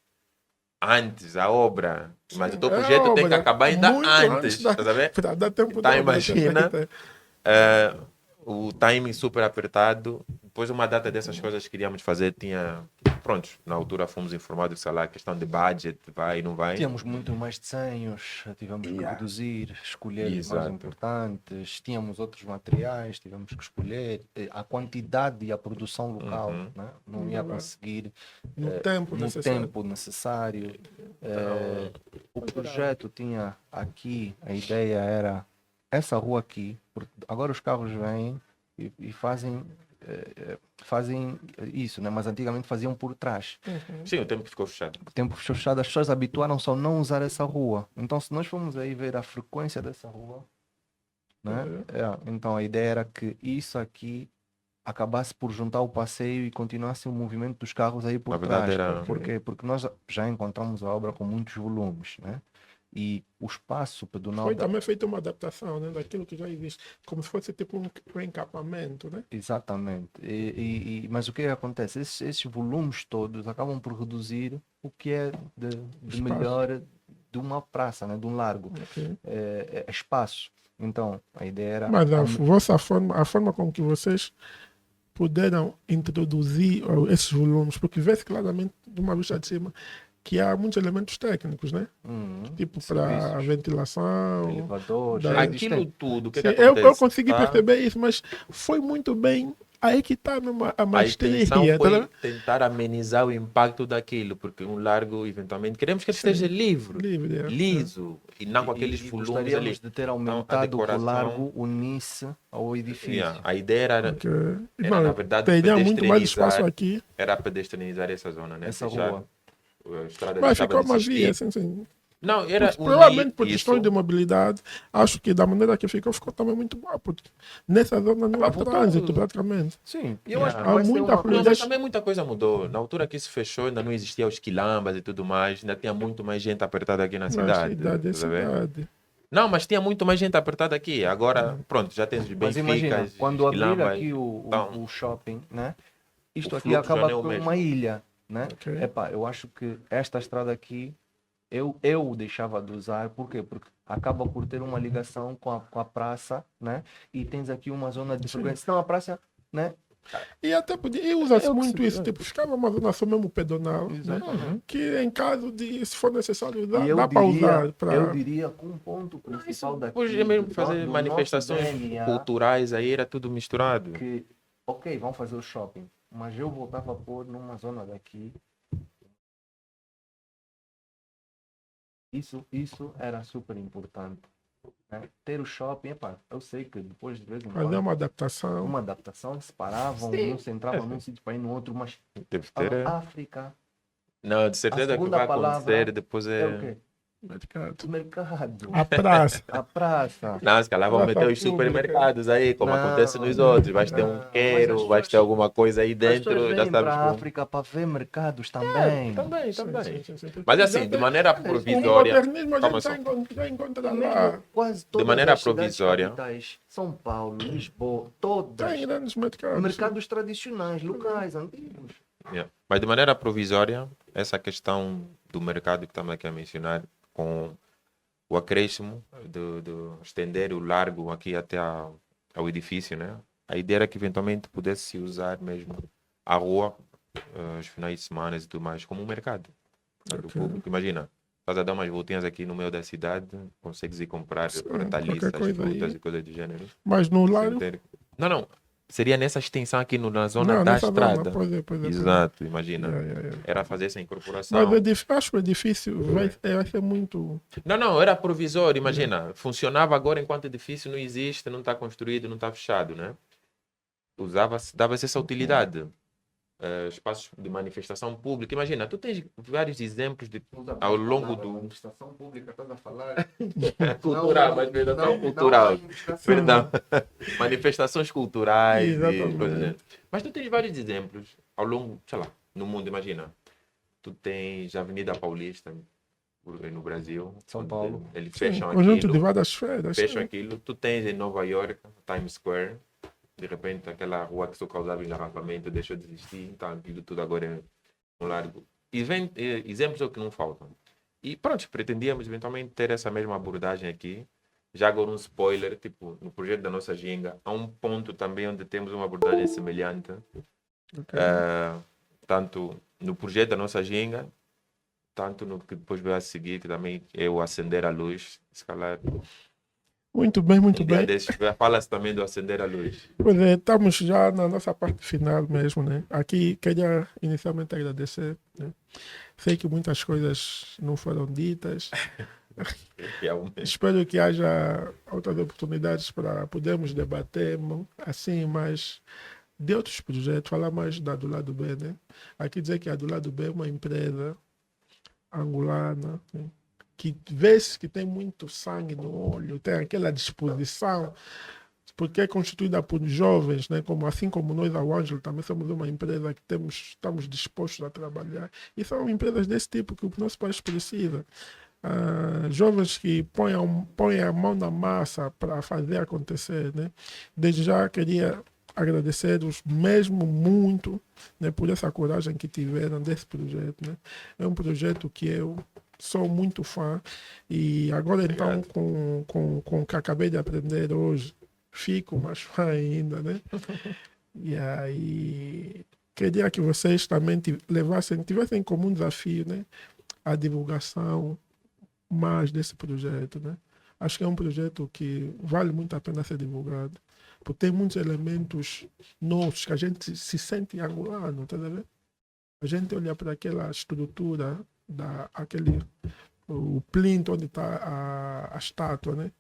antes a obra. Mas o teu É projeto tem que obra, acabar ainda muito antes, da, estás a ver? para dar tempo Então da obra imagina ser o timing super apertado. Depois uma data dessas coisas que queríamos fazer tinha... Pronto, na altura fomos informados, sei lá, questão de budget, vai, não vai. Tínhamos muito mais desenhos, tivemos que reduzir, escolher os mais Exato. importantes, tínhamos outros materiais, tivemos que escolher a quantidade e a produção local, né? Não ia conseguir no tempo no necessário. tempo necessário. O projeto tinha aqui, a ideia era essa rua aqui, porque agora os carros vêm e fazem isso, né? Mas antigamente faziam por trás. Sim, o tempo ficou fechado. O tempo fechado, as pessoas habituaram-se a não usar essa rua. Então, se nós formos aí ver a frequência dessa rua, né? Então a ideia era que isso aqui acabasse por juntar o passeio e continuasse o movimento dos carros aí por Na verdade trás. era... Por quê? Porque nós já encontramos a obra com muitos volumes, né? E o espaço pedonal Foi também feita uma adaptação, né, daquilo que já existe, como se fosse tipo um encapamento, né? Exatamente. Mas o que acontece? Esses volumes todos acabam por reduzir o que é de melhor de uma praça, né? De um largo. Ok. É espaço. Então, a ideia era... Mas a forma como que vocês puderam introduzir esses volumes, porque vê-se claramente de uma vista de cima que há muitos elementos técnicos, né? Tipo para serviços, ventilação. elevadores, da- já Aquilo existem. tudo, o que Sim, que eu acontece? consegui Tá? perceber isso, mas foi muito bem. Aí que está a A maestria. intenção tá foi vendo? tentar amenizar o impacto daquilo, porque um largo, eventualmente, queremos que ele esteja livre, Livre, liso, e não com aqueles E volumes gostaríamos ali. de ter Então, a aumentado que o decoração, largo unisse ao edifício. a ideia era, Porque, era na irmão, verdade, teria muito mais espaço pedestrinizar, aqui, era pedestrinizar essa zona, né? Essa Deixar rua. a estrada mas deixava ficou de uma via, existir. assim, assim. Não, era Provavelmente unir por isso. questões de mobilidade, acho que da maneira que ficou também muito boa, porque nessa zona não há voltou- trânsito praticamente. Sim, e eu acho que Há vai ser muita uma Não, fluidez. mas também muita coisa mudou. Na altura que isso fechou, ainda não existia os quilombos e tudo mais, ainda tinha muito mais gente apertada aqui na Mas cidade. cidade é Estás a ver? cidade. Não, mas tinha muito mais gente apertada aqui. Agora, pronto, já tens os Mas imagina, Benficas, quando os abrir quilombos. aqui Então, o shopping, né? Isto o aqui fluxo acaba já não é o por mesmo. uma ilha, né? Ok. Epá, eu acho que esta estrada aqui eu deixava de usar, por quê? Porque acaba por ter uma ligação com a praça, né? E tens aqui uma zona de frequência. Senão a praça, né? E até podia, e usa-se É o que muito se- isso, tipo, ficava uma zona só mesmo pedonal, né? Exatamente. Que em caso de, se for necessário usar, E eu dá para usar. eu Pra... diria que um ponto principal daqui Hoje mesmo do fazer nosso manifestações DNA, culturais aí era tudo misturado. que, ok, vão fazer o shopping, mas eu voltava a pôr numa zona daqui. Isso era super importante, né? Ter o shopping, epá, eu sei que depois de vez em Fazer quando, uma adaptação. uma adaptação, se paravam, Sim. não se entrava num sítio para ir no outro, mas Deve a ter. África Não, de certeza que segunda vai palavra acontecer depois é o é. quê? Mercado. Mercado. A praça. A praça. Não, se calhar vão Praça meter os pública. supermercados aí, como Não, acontece nos não, outros. Vais ter não. um Mas queiro, as vais ter pessoas- alguma coisa aí As pessoas dentro, já vêm sabes para a como. África para ver mercados também. Também, Sim, também. sim, sim, sim. Mas Já assim, de tem- maneira O provisória. modernismo a Calma gente só. já encontra E lá. mesmo quase todas maneira as cidades provisória. capitais, São Paulo, Lisboa, todas, Tem grandes mercados. mercados tradicionais, locais, antigos. Yeah. Mas de maneira provisória, essa questão do mercado que estamos aqui a mencionar, com o acréscimo do estender o largo aqui até ao edifício, né? A ideia era que eventualmente pudesse se usar mesmo a rua, os finais de semana e tudo mais, como um mercado. Do Ok. público. Imagina, estás a dar umas voltinhas aqui no meio da cidade, consegues ir comprar hortaliças, qualquer coisa frutas aí. e coisas do gênero. Mas no sem largo. ter- Não, não. Seria nessa extensão aqui na zona Não, da nessa estrada. zona. Pois é, pois é. Exato, imagina. Yeah. Era fazer essa incorporação. Mas acho que o edifício vai ser muito. Não, era provisório, imagina. Funcionava agora enquanto o edifício não existe, não está construído, não está fechado, né? Dava-se essa utilidade. Espaços de manifestação pública. Imagina, tu tens vários exemplos ao longo do... Manifestação pública, estás a falar? Cultural, manifestação cultural. Perdão. Manifestações culturais e Exatamente. coisas assim. Mas tu tens vários exemplos ao longo, sei lá, no mundo, imagina. Tu tens a Avenida Paulista no Brasil. São onde Paulo. Eles Sim, fecham conjunto de aquilo. várias feiras. Fecham aquilo. Tu tens em Nova York, Times Square. De repente, aquela rua que só causava engarrafamento deixou de existir. Então, aquilo tudo agora é um largo. exemplos é o que não faltam. E pronto, pretendíamos eventualmente ter essa mesma abordagem aqui. Já agora um spoiler, tipo, no projeto da nossa ginga, há um ponto também onde temos uma abordagem semelhante. Ok. Tanto no projeto da nossa ginga, tanto no que depois veio a seguir, que também é o acender a luz. Se calhar, Muito bem, muito um dia bem. desses, fala-se também do acender a luz. Pois é, estamos já na nossa parte final mesmo, né? Aqui queria inicialmente agradecer, né? Sei que muitas coisas não foram ditas. Realmente. Espero que haja outras oportunidades para podermos debater assim, mas de outros projetos, falar mais da do lado B, né? Aqui dizer que a do lado B é uma empresa angolana, né? Que vê-se que tem muito sangue no olho, tem aquela disposição, porque é constituída por jovens, né? Como, assim como nós, a Ângelo, também somos uma empresa que estamos dispostos a trabalhar. E são empresas desse tipo que o nosso país precisa. Jovens que põem a mão na massa para fazer acontecer, né? Desde já queria agradecer-os mesmo muito, né, por essa coragem que tiveram desse projeto, né? É um projeto que eu sou muito fã e agora então com o que acabei de aprender hoje, fico mais fã ainda, né? E aí queria que vocês também tivessem como um desafio, né, a divulgação mais desse projeto, né? Acho que é um projeto que vale muito a pena ser divulgado, porque tem muitos elementos nossos que a gente se sente angolano, tá vendo? A gente olha para aquela estrutura, o plinto onde está a estátua, né?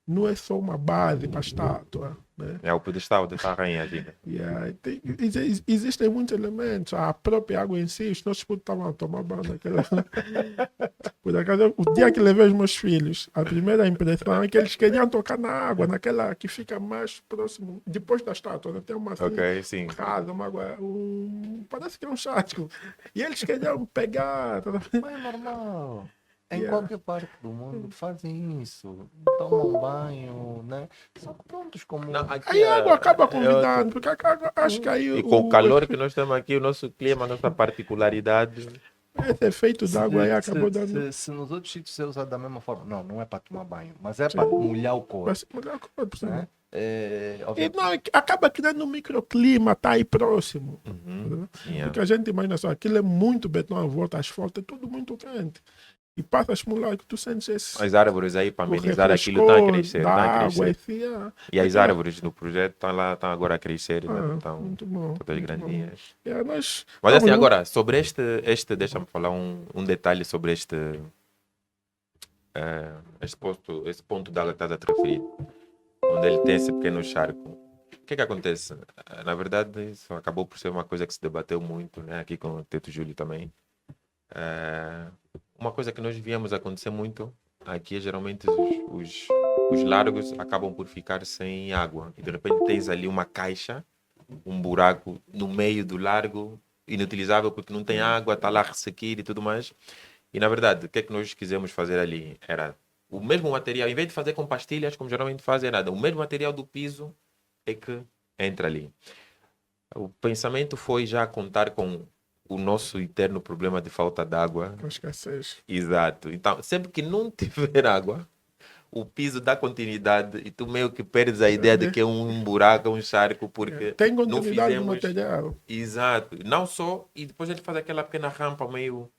Não é só uma base para a estátua, né? É o pedestal de estar a rainha, ginga. Yeah. Existem muitos elementos. A própria água em si, os nossos putos estavam a tomar banho naquela. Por acaso, o dia que levei os meus filhos, a primeira impressão é que eles queriam tocar na água, naquela que fica mais próximo, depois da estátua, né? Tem uma assim, Ok, sim. rasa, uma água, parece que é um chático. E eles queriam pegar. Mas é normal. Em Yeah. qualquer parte do mundo fazem isso. Tomam banho, né? São prontos como. Não, aqui Aí a água acaba é convidando, porque acho que aí E com o calor que nós temos aqui, o nosso clima, a nossa particularidade. esse efeito d'água aí acabou dando. Se nos outros sítios é usado da mesma forma. Não, não é para tomar banho, mas é para molhar o corpo. Vai ser melhor que o outro, Né? E não, acaba criando um microclima, tá aí próximo. Uhum. Yeah. Porque a gente imagina só, aquilo é muito betão à volta, asfalto, é tudo muito quente. E passa a estimular que tu sentes esse. As árvores aí para o amenizar aquilo estão a crescer, da estão a água, crescer. esse, E as árvores do projeto estão agora a crescer, né? Estão muito bom. todas muito grandinhas. bom. É, nós, Mas assim, vamos- agora, sobre este deixa-me falar um detalhe sobre esse ponto de água que estás a te referir, onde ele tem esse pequeno charco. O que é que acontece? Na verdade, isso acabou por ser uma coisa que se debateu muito, né? Aqui com o Teto Júlio também. Uma coisa que nós víamos acontecer muito aqui é geralmente os largos acabam por ficar sem água. E de repente tens ali uma caixa, um buraco no meio do largo, inutilizável porque não tem água, está lá a ressequir e tudo mais. E na verdade, o que é que nós quisemos fazer ali? Era o mesmo material, em vez de fazer com pastilhas, como geralmente fazem, nada. O mesmo material do piso é que entra ali. O pensamento foi já contar com o nosso eterno problema de falta de água. Com escassez. Exato. Então, sempre que não tiver água, o piso dá continuidade e tu meio que perdes a ideia de que é um buraco, um charco, porque Tem não continuidade no fizemos... material. Exato. Não só, e depois ele faz aquela pequena rampa meio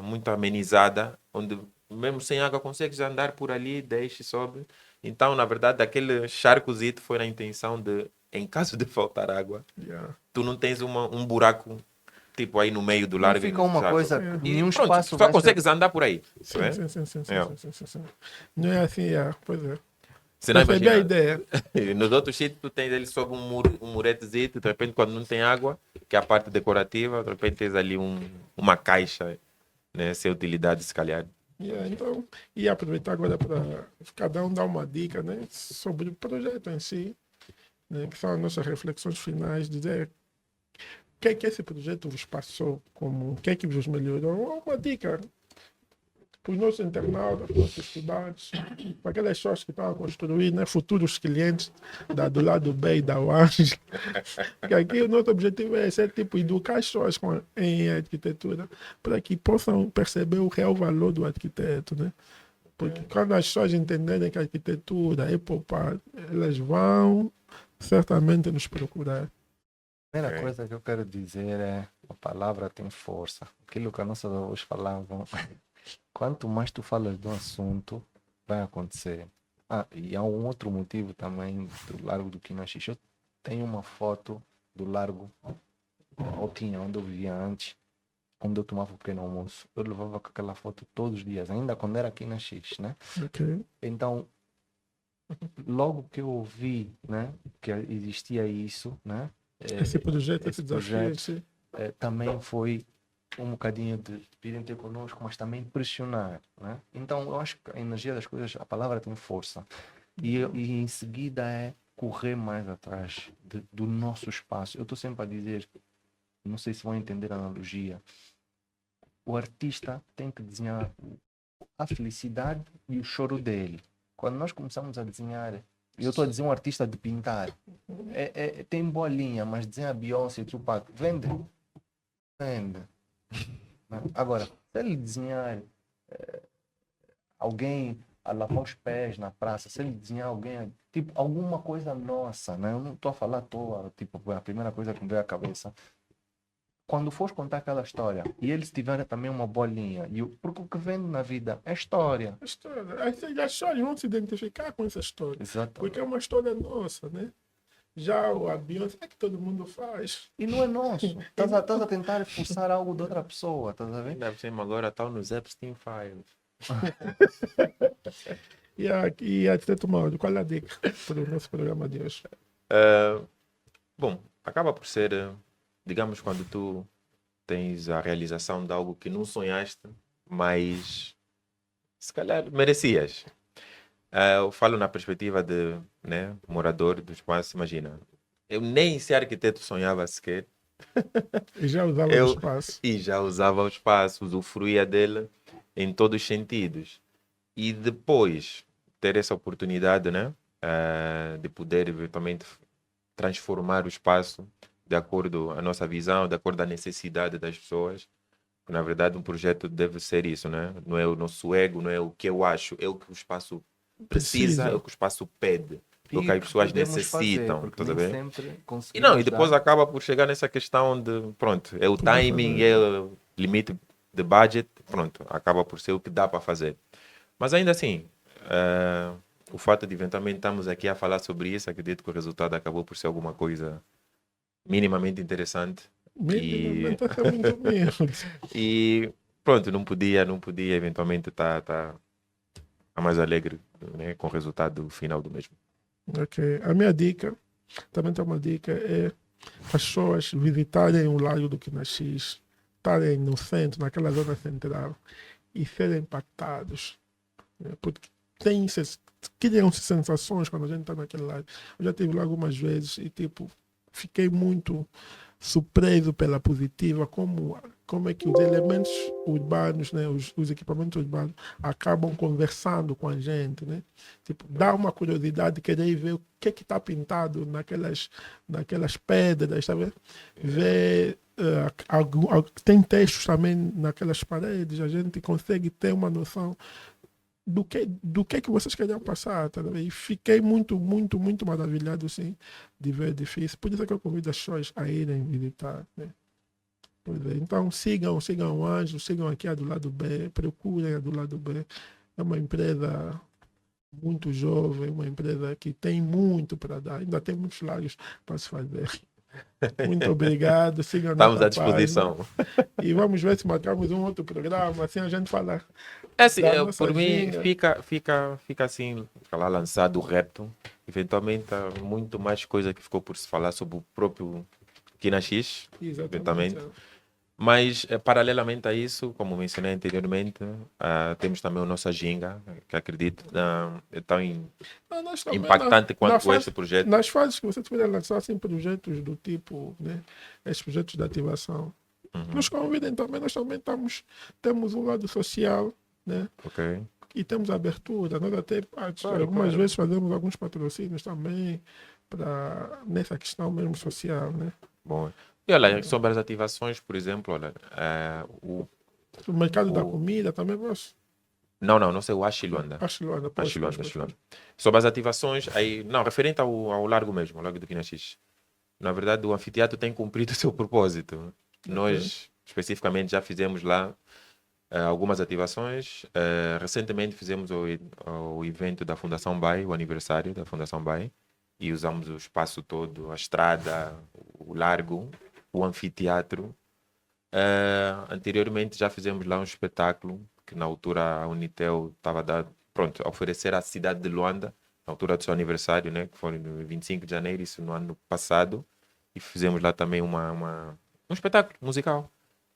muito amenizada, onde mesmo sem água consegues andar por ali, deixa e sobe. Então, na verdade, aquele charcozito foi na intenção de, em caso de faltar água, Yeah. tu não tens um buraco tipo aí no meio do largo. Fica uma sabe? coisa, É. nenhum Pronto, espaço só vai ser- consegues andar por aí. Sim, não é? sim, sim, sim, sim, É. sim. Não é assim, pois é. Você não Percebi a imagina. ideia. Nos outros sítios tu tens ele sob um muretezito, de repente quando não tem água, que é a parte decorativa, de repente tens ali uma caixa, né, sem utilidade se calhar. Yeah, então, e aproveitar agora para cada um dar uma dica, né, sobre o projeto em si, né, que são as nossas reflexões finais, dizer o que é que esse projeto vos passou, como, o que é que vos melhorou, uma dica. para os nossos internautas, para os nossos estudantes, para aquelas pessoas que estão a construir, né, futuros clientes do lado B e da UANJ, que aqui o nosso objetivo é ser tipo educar as pessoas em arquitetura para que possam perceber o real valor do arquiteto, né? Porque quando as pessoas entenderem que a arquitetura é poupar, elas vão certamente nos procurar. A primeira coisa que eu quero dizer é a palavra tem força. Aquilo que a nossos avós falavam. Quanto mais tu falas do assunto, vai acontecer. E há um outro motivo também do Largo do Quinaxixi. Eu tenho uma foto do Largo, ou tinha, onde eu vivia antes, onde eu tomava o pequeno almoço. Eu levava com aquela foto todos os dias, ainda quando era aqui na X, né? Okay. Então, logo que eu ouvi, né, que existia isso, né? Esse projeto, esse projeto, desafio, também foi um bocadinho de virem ter connosco, mas também pressionar, né? Então, eu acho que a energia das coisas, a palavra tem força. E em seguida é correr mais atrás do nosso espaço. Eu estou sempre a dizer, não sei se vão entender a analogia, o artista tem que desenhar a felicidade e o choro dele. Quando nós começamos a desenhar, eu estou a dizer um artista de pintar, tem boa linha, mas desenha Beyoncé e Tupac, vende. Agora, se ele desenhar alguém a lavar os pés na praça, se ele desenhar alguém, tipo, alguma coisa nossa, né? Eu não estou a falar à toa, tipo, a primeira coisa que me veio à cabeça. Quando fores contar aquela história e eles tiverem também uma boa linha, porque o que vende na vida é história. a história. As pessoas vão se identificar com essa história. Exatamente. Porque é uma história nossa, né? Já a Beyoncé é que todo mundo faz. E não é nosso. Estás a tentar forçar algo de outra pessoa, estás a ver? Ainda por cima agora está nos Epstein Files. E a Arquiteto Mauro, qual é a dica para o nosso programa de hoje? Bom, acaba por ser, digamos, quando tu tens a realização de algo que não sonhaste, mas se calhar merecias. Eu falo na perspectiva de, né, morador do espaço, imagina. Eu nem ser arquiteto sonhava sequer. E já usava o espaço. E já usava o espaço, usufruía dele em todos os sentidos. E depois ter essa oportunidade, né, de poder eventualmente transformar o espaço de acordo com a nossa visão, de acordo com a necessidade das pessoas. Na verdade, um projeto deve ser isso, né? Não é o nosso ego, não é o que eu acho, é o que o espaço precisa, é o que o espaço pede, é o que as pessoas necessitam. Estás a ver? E depois acaba por chegar nessa questão de, pronto, é o timing, é o limite de budget, pronto, acaba por ser o que dá para fazer. Mas ainda assim, o fato de eventualmente estamos aqui a falar sobre isso, acredito que o resultado acabou por ser alguma coisa minimamente interessante. Minimamente é muito mesmo. E pronto, não podia eventualmente estar mais alegre, né, com o resultado final do mesmo. Ok. A minha dica, também tem uma dica, é as pessoas visitarem o Largo do Quinaxis, estarem no centro, naquela zona central, e serem impactados. Porque criam-se sensações quando a gente está naquele lado. Eu já estive lá algumas vezes e tipo, fiquei muito surpreso pela positiva, como é que os elementos urbanos, né, os equipamentos urbanos acabam conversando com a gente, né? Tipo, dá uma curiosidade de querer ver o que está pintado naquelas pedras, sabe? Ver, tem textos também naquelas paredes, a gente consegue ter uma noção do que vocês queriam passar, tá? E fiquei muito, muito, muito maravilhado, sim, de ver edifício. Por isso é que eu convido as pessoas a irem visitar, né? Então sigam o Anjo, sigam aqui a do lado B, procurem a do lado B. É uma empresa muito jovem, uma empresa que tem muito para dar, ainda tem muitos lagos para se fazer. Muito obrigado, sigam Estamos à disposição. Página. E vamos ver se marcamos um outro programa, assim a gente fala. Assim, por mim, fica assim, lá lançado o repto. Eventualmente, há muito mais coisa que ficou por se falar sobre o próprio Quinaxis, eventualmente. Mas, paralelamente a isso, como mencionei anteriormente, temos também o nosso Ginga, que acredito é tão impactante quanto este projeto. Nas fases que você tiver lançar assim, projetos do tipo, né, esses projetos de ativação, nos convidem também. Nós também temos um lado social, né? Ok. E temos abertura. Nós até Claro, algumas claro. vezes fazemos alguns patrocínios também nessa questão mesmo social, né? Bom. E olha, sobre as ativações, por exemplo, olha, O mercado da o- comida também gosto. não sei, o Axilonda. Acho Luanda, pois. Sobre as ativações, aí, não, referente ao largo mesmo, ao Largo do Quinaxis. Na verdade, o anfiteatro tem cumprido o seu propósito. Nós, especificamente, já fizemos lá algumas ativações. Recentemente fizemos o evento da Fundação BAE, o aniversário da Fundação BAE, e usamos o espaço todo, a estrada, o largo, o anfiteatro. Anteriormente já fizemos lá um espetáculo que na altura a Unitel estava a oferecer à cidade de Luanda, na altura do seu aniversário, né, que foi no 25 de janeiro, isso no ano passado, e fizemos lá também um espetáculo musical.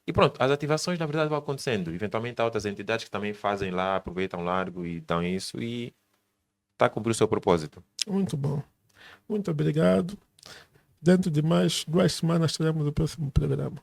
E pronto, as ativações na verdade vão acontecendo. Eventualmente há outras entidades que também fazem lá, aproveitam o largo e dão isso e está a cumprir o seu propósito. Muito bom. Muito obrigado. Dentro de mais 2 semanas teremos o próximo programa.